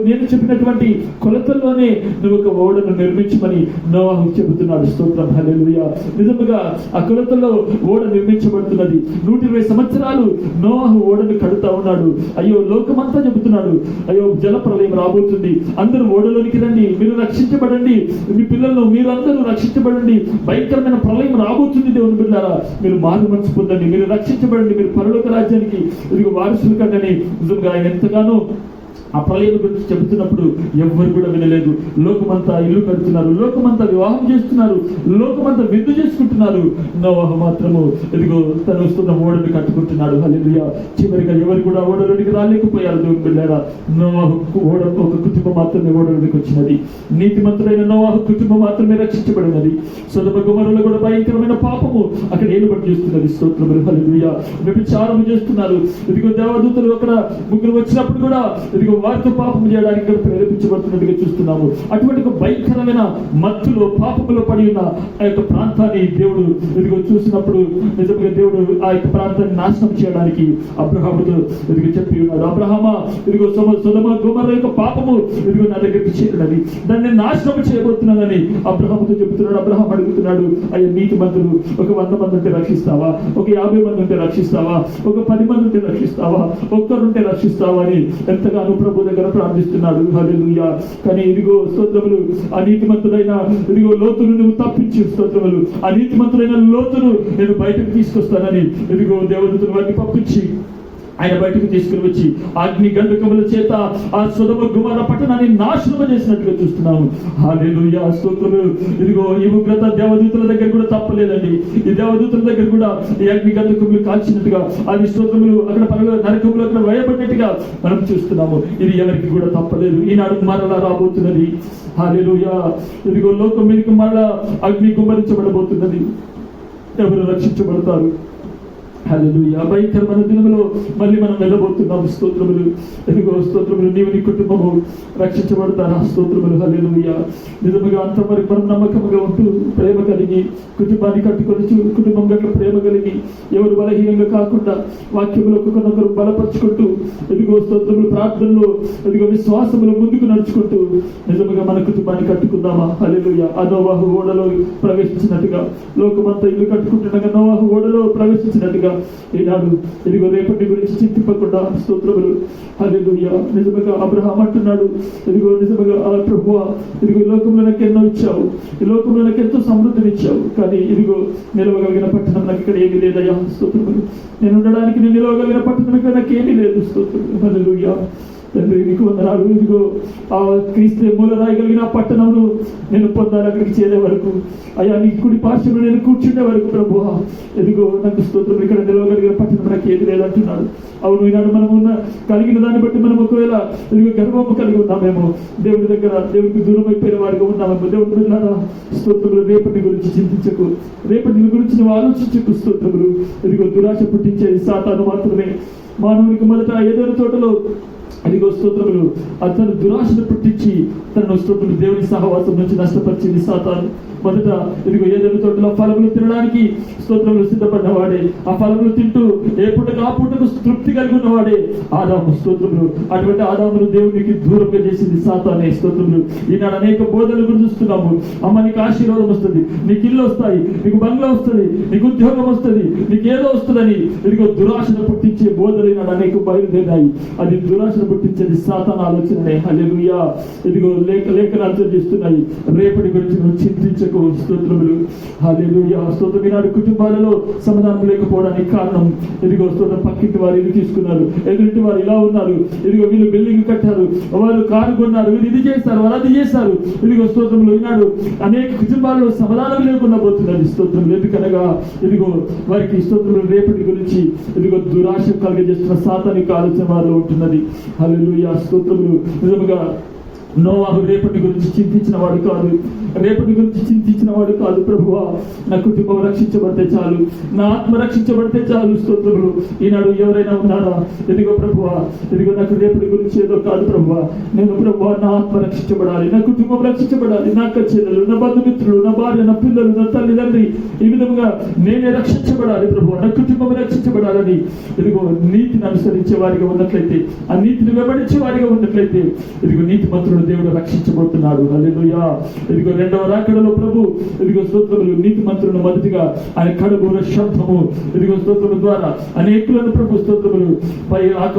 నేను చెప్పినటువంటి కొలతల్లోనే నువ్వు ఒక ఓడను నిర్మించమని నోవాహు చెబుతున్నాడు. స్తోత్రం. హల్లెలూయా. నిజముగా ఆ కొలతల్లో ఓడ నిర్మించబడుతున్నది. 120 సంవత్సరాలు నోవాహు ఓడను కడుతా ఉన్నాడు. అయ్యో లోకమంతా చెబుతున్నాడు, అయ్యో జల ప్రళయం రాబోతుంది, అందరూ ఓడలోనికి రండి, మీరు రక్షించబడండి, మీ పిల్లలను మీరందరూ రక్షించబడండి, భయంకరమైన ప్రళయం రాబోతుంది. దేవుని బిడ్డలారా మీరు మారు మనసు పొందండి, మీరు రక్షించబడండి, మీరు పరలోక రాజ్యానికి ఇదిగో వారసులు కండని నిజంగా ఆయన ఎంతగానో ఆ ప్రళయం గురించి చెబుతున్నప్పుడు ఎవ్వరు కూడా వినలేదు. లోకమంతా ఇల్లు కడుతున్నారు, లోకమంతా వివాహం చేస్తున్నారు, లోకమంతా విందు చేసుకుంటున్నారు. నోవాహు మాత్రము ఇదిగో తను వస్తున్న ఓడని కట్టుకుంటున్నాడు. హల్లెలూయా. చివరిగా ఎవరు కూడా ఓడలోనికి రాలేకపోయారు. దేవుని బిడ్డలారా నోవాహు ఓడ ఒక కుటుంబం మాత్రమే ఓడలోనికి వచ్చినది. నీతిమంతుడైన నోవాహు కుటుంబం మాత్రమే రక్షించబడినది. సొదొమ గొమొర్రాలో కూడా భయంకరమైన పాపము అక్కడ ఏలుబడి చేస్తున్నది. స్తోత్రములు. హల్లెలూయా. వ్యభిచారం చేస్తున్నారు. ఇదిగో దేవదూతలు అక్కడ ముగ్గురు వచ్చినప్పుడు కూడా ఇదిగో వారితో పాపం చేయడానికి ప్రేరేపించబడుతున్నట్టుగా చూస్తున్నాము. అటువంటి ఒక భయంకరమైన మత్తులో పాపములో పడి ఉన్న ఆ యొక్క ప్రాంతాన్ని దేవుడు ఇదిగో చూసినప్పుడు నిజంగా దేవుడు ఆ యొక్క ప్రాంతాన్ని నాశనం చేయడానికి అబ్రహాముతో ఇదిగో చెప్పి ఉన్నాడు, అబ్రహామా ఇదిగో సొదొమ గొమొర్రా యొక్క పాపము ఇదిగో నా దగ్గరికి చేరినది, దాన్ని నాశనం చేయబోతున్నానని అబ్రహాముతో చెబుతున్నాడు. అబ్రహాం అడుగుతున్నాడు, అయ్యా నీతిమంతులు ఒక 100 మంది ఉంటే రక్షిస్తావా? ఒక 50 మంది ఉంటే రక్షిస్తావా? ఒక 10 మంది ఉంటే రక్షిస్తావా? ఒక్కరుంటే రక్షిస్తావా అని ఎంతగానో ప్రభు దగ్గర ప్రార్థిస్తున్నాడు. హల్లెలూయా. కానీ ఇదిగో స్తోత్రములు ఆ నీతిమంతుడైన ఇదిగో లోతును నువ్వు తప్పించి, స్తోత్రములు ఆ నీతిమంతుడైన లోతును నేను బయటకు తీసుకొస్తానని ఇదిగో దేవదూతలు వారిని పంపించి ఆయన బయటకు తీసుకుని వచ్చి అగ్ని గంధకముల చేత ఆ సొదొమ గొమొర్రా పట్టణాన్ని నాశనం చేసినట్టుగా చూస్తున్నాము. హల్లెలూయా. స్తోత్రములు. ఇదిగో ఈ ఉగ్రత దేవదూతల దగ్గర కూడా తప్పలేదండి. ఈ దేవదూతల దగ్గర కూడా ఈ అగ్ని గంధకములు కాల్చినట్టుగా అది స్తోత్రములు అక్కడ నరకములు అక్కడ వేయబడినట్టుగా మనం చూస్తున్నాము. ఇది ఎవరికి కూడా తప్పలేదు. ఈనాడు మరలా రాబోతున్నది. హల్లెలూయా. ఇదిగో లోకం మీదకి మరలా అగ్ని గుమ్మరించబడబోతున్నది. ఎవరు రక్షించబడతారు? హల్లెలూయా. భయంకరమైన దినములో మళ్ళీ మనం వెళ్ళబోతున్నాం. స్తోత్రములు. ఇదిగో స్తోత్రములు. నీవు నీ కుటుంబము రక్షించబడతారా? స్తోత్రములు. హల్లెలూయా. నిజముగా అంతవరకు మనం నమ్మకముగా ఉంటూ ప్రేమ కలిగి కుటుంబాన్ని కట్టుకొని కుటుంబం గట్ల ప్రేమ కలిగి ఎవరు బలహీనంగా కాకుండా వాక్యములు ఒకరినొకరు బలపరుచుకుంటూ ఇదిగో స్తోత్రములు ప్రార్థనలో ఇదిగో విశ్వాసములు ముందుకు నడుచుకుంటూ నిజముగా మన కుటుంబాన్ని కట్టుకుందామా? హల్లెలూయా. ఆ నోవాహు ఓడలో ప్రవేశించినట్టుగా లోకమంతా ఇల్లు కట్టుకుంటుండగా నోవాహు ఓడలో ప్రవేశించినట్టుగా ఈనాడు ఇదిగో రేపటి గురించి చింతింపకుండా స్తోత్రములు. హల్లెలూయా. నిజముగా అబ్రహాం అంటున్నాడు, ఇదిగో నిజముగా ప్రభువా, ఇదిగో ఈ లోకంలో నాకు ఎన్నో ఇచ్చావు, ఈ లోకంలో నాకు ఎంతో సమృద్ధిని ఇచ్చావు, కానీ ఇదిగో నిలవగలిగిన పట్టణం నాకు ఇక్కడ ఏమీ లేదయ్యా. స్తోత్రములు. నేను ఉండడానికి నేను నిలవగలిగిన పట్టణం ఇక్కడ నాకు ఏమీ లేదు. స్తోత్రములు. హల్లెలూయా. తండ్రి నీకు వందనాలు. ఇదిగో ఆ క్రీస్తు మూల రాయగలిగిన పట్టణంలో నేను పొందాలి, అక్కడికి చేరే వరకు అయ్యా నీ కుడి పార్శ్వంలో నేను కూర్చుండే వరకు ప్రభువా, ఇదిగో నాకు స్తోత్రం, ఇక్కడ నిలవగలిగిన పట్టణం నాకు ఏది లేదంటున్నాడు. అవును, ఈనాడు మనం కలిగిన దాన్ని బట్టి మనం ఒకవేళ ఇదిగో గర్వము కలిగి ఉన్నామేమో, దేవుడి దగ్గర దేవుడికి దూరం అయిపోయిన వాడిగా ఉన్నామేమో. దేవుడి వెళ్ళారా స్తోత్రములు. రేపటి గురించి చింతించకు, రేపటి గురించి నువ్వు ఆలోచించకు. స్తోత్రములు. ఇదిగో దురాశ పుట్టించేది సాతాను మాత్రమే. మానవునికి మొదట ఏదైనా తోటలో ఇదిగో స్తోత్రములు అతను దురాశను పుట్టించి తనను స్తోత్రములు దేవుని సహవాసం నుంచి నష్టపరిచింది సాతాను. మొదట ఇదిగో ఏదైనా తోటలో ఫలములు తినడానికి స్తోత్రములు సిద్ధపడినవాడే, ఆ ఫలములు తింటూ ఏ పూటకు ఆ పూటకు తృప్తి కలిగి ఉన్నవాడే ఆదాము. స్తోత్రములు. అటువంటి ఆదామును దేవునికి దూరంగా చేసింది సాతానే. స్తోత్రములు. ఈనాడు అనేక బోధనలు గురించి చూస్తున్నాము. అమ్మ నీకు ఆశీర్వాదం వస్తుంది, నీకు ఇల్లు వస్తాయి, నీకు బంగ్లా వస్తుంది, నీకు ఉద్యోగం వస్తుంది, నీకు ఏదో వస్తుందని ఇదిగో దురాశను పుట్టించే బోధలు ఈనాడు అనేక బయలుదేరాయి. అది దురాశను పుట్టించేది సాతాను ఆలోచననే. హల్లెలూయా. ఇదిగో లేఖనాలు చదివిస్తున్నాయి, రేపటి గురించి నువ్వు చింతించకు. స్తోత్రములు. హల్లెలూయా. స్తోత్రం. ఈనాడు కుటుంబాలలో సమాధానం లేకపోవడానికి కారణం ఇదిగో స్తోత్రం, పక్కింటి వారు ఇల్లు తీసుకున్నారు, ఎదురింటి వారు ఇలా ఉన్నారు, ఇదిగో వీళ్ళు బిల్డింగ్ కట్టారు, వాళ్ళు కారు కొన్నారు, వీళ్ళు ఇది చేస్తారు, వాళ్ళు అది చేస్తారు. ఇదిగో స్తోత్రంలో ఈనాడు అనేక కుటుంబాలలో సమాధానం లేకుండా పోతున్నది. స్తోత్రం. ఎందుకనగా ఇదిగో వారికి స్తోత్రంలో రేపటి గురించి ఇదిగో దురాశ కలిగజేస్తున్న సాతానిక ఆలోచన వారిలో ఉంటున్నది. హల్లెలూయా. స్తోత్రములు. నిజముగా నోవాహు రేపటి గురించి చింతించిన వాడు కాదు, రేపటి గురించి చింతించిన వాడు కాదు. ప్రభువా, నా కుటుంబం రక్షించబడితే చాలు, నా ఆత్మ రక్షించబడితే చాలు. స్తోత్రములు. ఈనాడు ఎవరైనా ఉన్నారా? ఇదిగో ప్రభువా, ఇదిగో నాకు రేపటి గురించి ఏదో కాదు ప్రభువా, నేను ప్రభువా నా ఆత్మ రక్షించబడాలి, నా కుటుంబం రక్షించబడాలి, నా చెల్లెలు, నా బంధుమిత్రులు, నా భార్య, నా పిల్లలు, నా తల్లిదండ్రి, ఈ విధముగా నేనే రక్షించబడాలి ప్రభువా, నా కుటుంబం రక్షించబడాలని ఇదిగో నీతిని అనుసరించే వారిగా ఉన్నట్లయితే, ఆ నీతిని వెంబడించే వారిగా ఉన్నట్లయితే ఇదిగో నీతి మంత్రులు దేవుడు రక్షించబోతున్నాడు. హల్లెలూయా. ఇదిగో రెండవ రాకడలో ప్రభు ఇదిగో స్తోత్రములు నీతి మంత్రులను మొదటిగా ఆయన కడబూర శబ్దము ఇదిగో స్తోత్రము ద్వారా అనేకులను ప్రభు స్తోత్రములు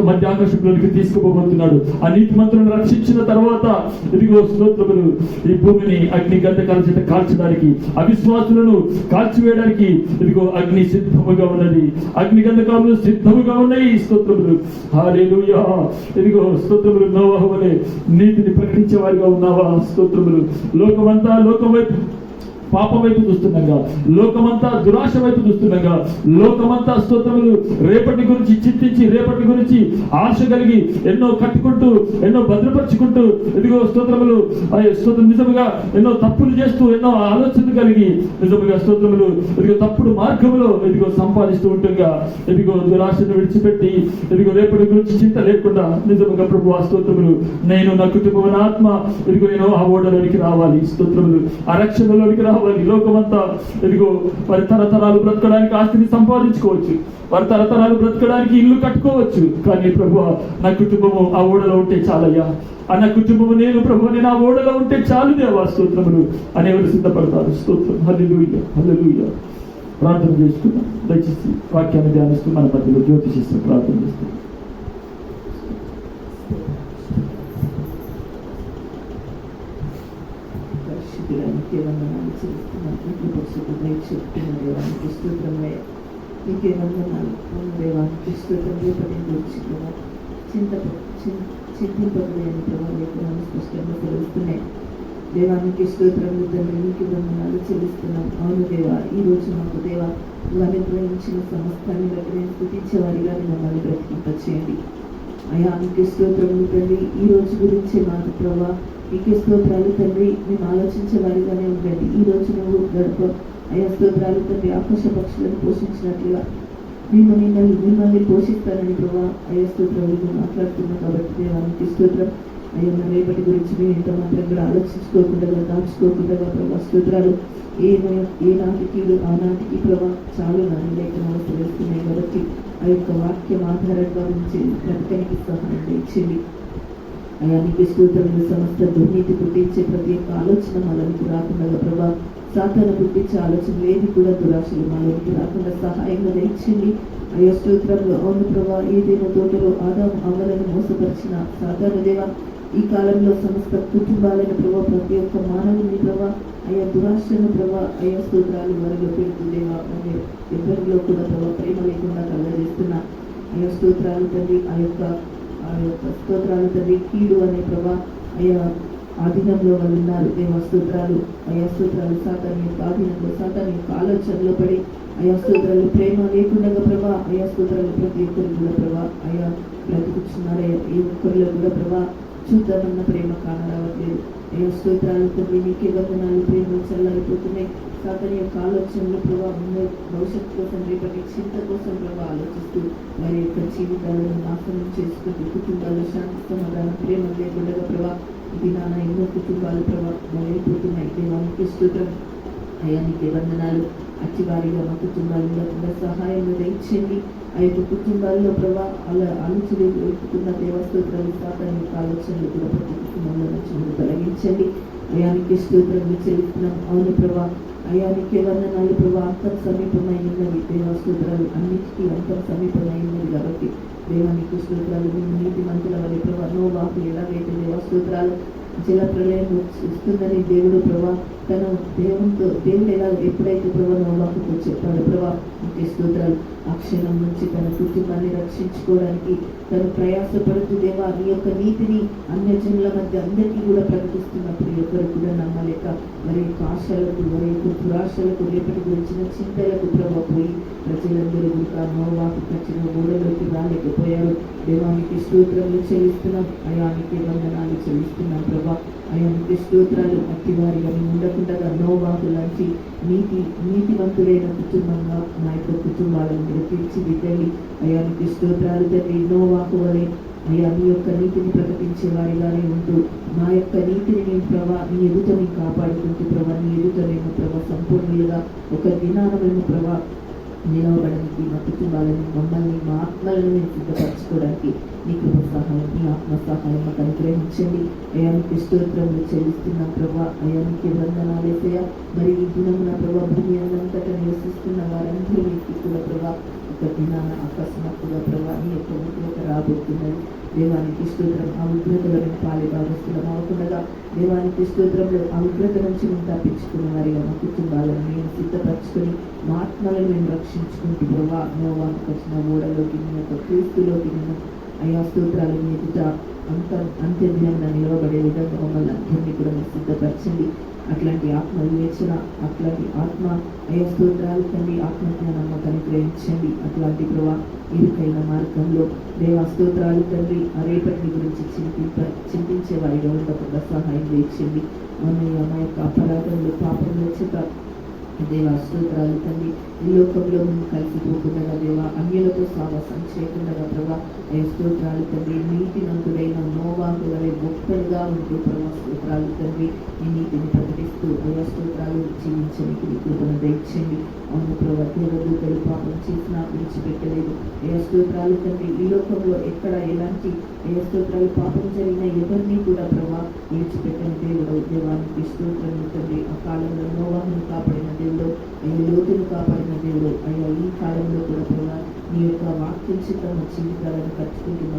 మధ్య ఆకాశంలోనికి తీసుకుపోబోతున్నాడు. ఆ నీతి మంత్రులను రక్షించిన తర్వాత ఇదిగో స్తోత్రములు ఈ భూమిని అగ్ని గంధకాల చేత కాల్చడానికి, అవిశ్వాసులను కాల్చివేయడానికి ఇదిగో అగ్ని సిద్ధముగా ఉన్నది, అగ్ని గంధకాలు సిద్ధముగా ఉన్నాయి. స్తోత్రములు. హల్లెలూయా. ఇదిగో స్తోత్రములు. నోవహు వలె నీతిని ప్రకటించే వారిగా ఉన్నావా? స్తోత్రములు. లోకం వైపు పాపం వైపు చూస్తుండగా, లోకమంతా దురాశ వైపు చూస్తుండగా, లోకమంతా స్తోత్రములు రేపటి గురించి చింతించి, రేపటి గురించి ఆశ కలిగి ఎన్నో కట్టుకుంటూ, ఎన్నో భద్రపరుచుకుంటూ ఇదిగో స్తోత్రములు స్తోత్రం నిజముగా ఎన్నో తప్పులు చేస్తూ, ఎన్నో ఆలోచనలు కలిగి నిజముగా స్తోత్రములు ఇదిగో తప్పుడు మార్గంలో ఇదిగో సంపాదిస్తూ ఉంటుండగా ఇదిగో దురాశను విడిచిపెట్టి ఇదిగో రేపటి గురించి చింత లేకుండా నిజముగా ప్రభు ఆ స్తోత్రములు నేను నా కుటుంబం, నా ఆత్మ ఇదిగో నేను ఆ ఓడలోనికి రావాలి. స్తోత్రములు. ఆ రక్షణలోనికి రావాలి. లోకమంతా ఇదిగో వారి తరతరాలు బ్రతకడానికి ఆస్తిని సంపాదించుకోవచ్చు, వారి తరతరాలు బ్రతకడానికి ఇల్లు కట్టుకోవచ్చు, కానీ ప్రభు నా కుటుంబము ఆ ఓడలో ఉంటే చాలయ్యా, ఆ నా కుటుంబము నేను ప్రభు నేను ఆ ఓడలో ఉంటే చాలు దేవా స్తోత్రములు అనేవారు సిద్ధపడతారు. స్తోత్రం. హల్లెలూయా. హల్లెలూయా. ప్రార్థన చేసుకున్నాం. దయచేసి వాక్యాన్ని ధ్యానిస్తూ మన మధ్యలో జ్యోతిషిస్తూ ప్రార్థన చేస్తాం. నీకే వందనాలు దేవానికి స్తోత్రం. రేపటి గురించి కూడా చింతింపలేని ప్రభావం స్పష్టంగా తెలుస్తున్నాయి. దేవానికి స్తోత్రం. తండ్రి నీకు వందనాలు చెల్లిస్తున్నాం. అవును దేవా, ఈ రోజు మాకు దేవా ఇవన్నీ గ్రహించిన సమస్తాన్ని బట్టి నేను స్థుతించేవారిగా మమ్మల్ని బ్రతికింపచేయండి. అయ్యా నీకు స్తోత్రములు తండ్రి. ఈ రోజు గురించి మాకు ప్రభా నీకే స్తోత్రాలు తండ్రి. మేము ఆలోచించే వారిగానే ఉండండి. ఈ రోజు నువ్వు గడప అయ్యా స్తోత్రాలు తండ్రి. ఆకాశ పక్షులను పోషించినట్లుగా మిమ్మల్ని పోషిస్తానని ప్రభా అయ్యా స్తోత్రాలు మాట్లాడుతున్నాం కాబట్టి దేవానికి స్తోత్రం. అయ్యా మన రేపటి గురించి మేము ఎంత మాత్రం కూడా ఆలోచించుకోకుండా, దాచుకోకుండా ప్రభా స్తోత్రాలు ఏ నాటికి ఆనాటికి ప్రభా చాలు నాని లేఖనాలు తెలుస్తున్నాయి కాబట్టి ఆ యొక్క వాక్యం ఆధారంగా ఉంచి బ్రతకనికి సహాయం ఇచ్చింది. అయ్యా నీకు స్తోత్రములు. సమస్త దుర్నీతి పుట్టించే ప్రతి ఒక్క ఆలోచన మనకు రాకుండా ప్రభా సాతాను పుట్టించే ఆలోచనలు ఏది కూడా దురాశలు మాలోకి రాకుండా సహాయంగా దయచండి. అయ్యా స్తోత్రంలో అవును ప్రభా, ఏదైనా తోటలో ఆదాము అవ్వలను మోసపరిచిన సాతాను దేవా, ఈ కాలంలో సమస్త కుటుంబాలను ప్రభా, ప్రతి ఒక్క మానవుని ప్రభా, అయ్యా దురాశను ప్రభా, అయ్యా స్తోత్రాలు వారిలో పెడుతూ దేవా, ఎవరిలో కూడా ప్రభా ప్రేమ లేకుండా కలగజేస్తున్న అయ్యా స్తోత్రాలు తండ్రి, ఆ యొక్క స్తోత్రాలు తండ్రి, కీడు అనే ప్రభా అయ్యా ఆధీనంలో వాళ్ళు ఉన్నారు దేవా స్తోత్రాలు. అయ్యా స్తోత్రాలు సాతాను యొక్క ఆధీనంలో, సాతాను యొక్క ఆలోచనలో పడి అయ్యా స్తోత్రాలు ప్రేమ లేకుండా ప్రభా, అయ్యా స్తోత్రాలు ప్రతి ఒక్కరు కూడా ప్రభా అయ్యా బ్రతుకుతున్నారయ్యా. ఏ ఒక్కరిలో కూడా ప్రభా చూద్దామన్న ప్రేమ కానరావట్లేదు. అయ్యా స్తోత్రాలు తండ్రి, నీకే వందనాలు. ప్రేమలు చల్లారిపోతున్నాయి. సాతాను యొక్క ఆలోచనలు ప్రభా భవిష్యత్తు కోసం, రేపటి చింత కోసం ప్రభా ఆలోచిస్తూ వారి యొక్క జీవితాలను నాశనం చేసుకుంటూ కుటుంబాల్లో శాంతి సమాధానం ప్రేమ లేకుండా ప్రభా ఇది నాన్న ఎన్నో కుటుంబాలు ప్రభా మొదలైపోతున్నాయి. దేవానికి స్తోత్రం. అయ్యా నీకే వందనాలు. అచ్చివారిగా మా కుటుంబాల్లో కూడా సహాయం దయచేయండి. ఆ యొక్క కుటుంబాల్లో ప్రభా అలా ఆలోచనలు వెతుకున్న దేవస్తోత్రాలు సాతాను యొక్క ఆలోచనలు కూడా ప్రతి కుటుంబంలో నుంచి తొలగించండి. అయానికి స్తోత్రం చెల్లిస్తున్నాం. అవును ప్రభా, అయానికి వందనాలు ప్రభా. అంతం సమీపమైనది దేవస్తోత్రాలు, అన్నిటికీ అంతం సమీపమైనది కాబట్టి దేవానికి స్తోత్రాలు. మేము నీతి మంతుల వల్ల ప్రభా నోవాహు ఎలాగైతే దేవస్తోత్రాలు జల ప్రళయం వస్తుందని దేవుడు ప్రభా తన దేవుడు ఎలా ఎప్పుడైతే ప్రభా నోవాహుతో చెప్పాడు ప్రభా నీకే స్తోత్రాలు, ఆ క్షణం నుంచి తన కుటుంబాన్ని రక్షించుకోవడానికి తను ప్రయాసపడుతూ దేవా నీ యొక్క నీతిని అన్యజనుల మధ్య అందరికీ కూడా ప్రకటిస్తున్నప్పుడు ఎవరు కూడా నమ్మలేక వారి యొక్క ఆశలకు, వారి యొక్క దురాశలకు, రేపటి గురించిన చింతలకు ప్రభా పోయి ప్రజలందరూ కూడా నోవాహు కట్టిన ఓడలోకి రాలేకపోయారు. దేవానికి స్తోత్రాలు చెల్లిస్తున్నాం. అయానికి వందనాలు చెల్లిస్తున్నాం ప్రభా. అయానికి స్తోత్రాలు. అట్టివారిగా మేము ఉండకుండా నోవాహు లాంటి నీతివంతులైన కుటుంబంగా మా యొక్క కుటుంబాలను మీరు తీర్చిదిద్దండి. అయానికి స్తోత్రాలు తండ్రి. నోవాహు వలె అయ్యా నీ యొక్క నీతిని ప్రకటించే వారిగానే ఉంటూ మా యొక్క నీతిని మేము ప్రభా నీ ఎదుట మేము కాపాడుకుంటూ ప్రభా నీ ఎదుట మేము ప్రభా సంపూర్ణులుగా ఒక దినాన మేము ప్రభా నిలవడానికి మా కుటుంబాలను, మమ్మల్ని, మా ఆత్మలను మేము సిద్ధపరచుకోవడానికి నీ కృప సహాయం, నీ ఆత్మ సహాయం మాకు అనుగ్రహించండి. అయానికి స్తోత్రములు చెల్లిస్తున్నాం ప్రభా. అయానికి వందనాలేసయ్యా. మరి ఈ దినమున ప్రభా భూమి అంతటా నివసిస్తున్న వారందరూ మీకు కూడా ప్రభా ఒక దినాన అకస్మాత్తుగా ప్రభా నీ యొక్క ఉగ్రత రాబోతున్నది. దేవానికి స్తోత్రం. ఆ ఉగ్రతలో మేము పాలి భాగస్తులం అవ్వకుండా దేవానికి స్తోత్రంలో ఆ ఉగ్రత నుంచి మేము తప్పించుకున్న వారిగా మా కుటుంబాలను మేము సిద్ధపరచుకొని మా ఆత్మలను మేము రక్షించుకుంటూ ప్రభా నోవాహుకు వచ్చిన ఓడలోకి మీ యొక్క క్రీస్తులోకి మేము అయ్యా స్తోత్రాలు మీ ఎదుట అంత్యదినంగా నిలవబడే విధంగా మమ్మల్ని అందరినీ కూడా మీరు సిద్ధపరచండి. అట్లాంటి ఆత్మ వివేచన, అట్లాంటి ఆత్మ అయ్యా స్తోత్రాలు తండ్రి, ఆత్మజ్ఞానం మాకు అనుగ్రహించండి. అట్లాంటి ప్రభా ఇరుకైన మార్గంలో దేవా స్తోత్రాలు తండ్రి ఆ రేపటి గురించి చింతించే వారిగా ఉండకుండా సహాయం చేయండి. అన్నయ్య మా యొక్క అపరాధంలో పాపంలో చేత దేవా స్తోత్రాలు తండ్రి ఈ లోకంలో మేము కలిసిపోకుండా దేవా అన్యులతో సావాసం చేయకుండా ప్రభా ఏ స్తోత్రాలు తండ్రి నీతినంతుడైన నోవాహు వలె గొప్పలుగా ఉంటూ ప్రభా స్తోత్రాలు తండ్రి ఈ నీతిని ప్రకటిస్తూ అయ్యా స్తోత్రాలు జీవించడానికి నీ కృపను దయచేయండి. అవును ప్రభా దేవదూతలు పాపం చేసినా విడిచిపెట్టలేదు. అయ్యా స్తోత్రాలు తండ్రి ఈ లోకంలో ఎక్కడ ఎలాంటి అయ్యా స్తోత్రాలు పాపం జరిగిన ఎవరిని కూడా ప్రభా విడిచిపెట్టని దేవుడు. దేవానికి స్తోత్రము తండ్రి. ఆ కాలంలో నోవాహును కాపాడిన దేవుడు, అయ్యా లోతును కాపాడిన దేవుడు. అయ్యా ఈ కాలంలో కూడా ప్రభా నీ యొక్క వాక్యం చిత్తం జీవితాలను కట్టుకుంటున్న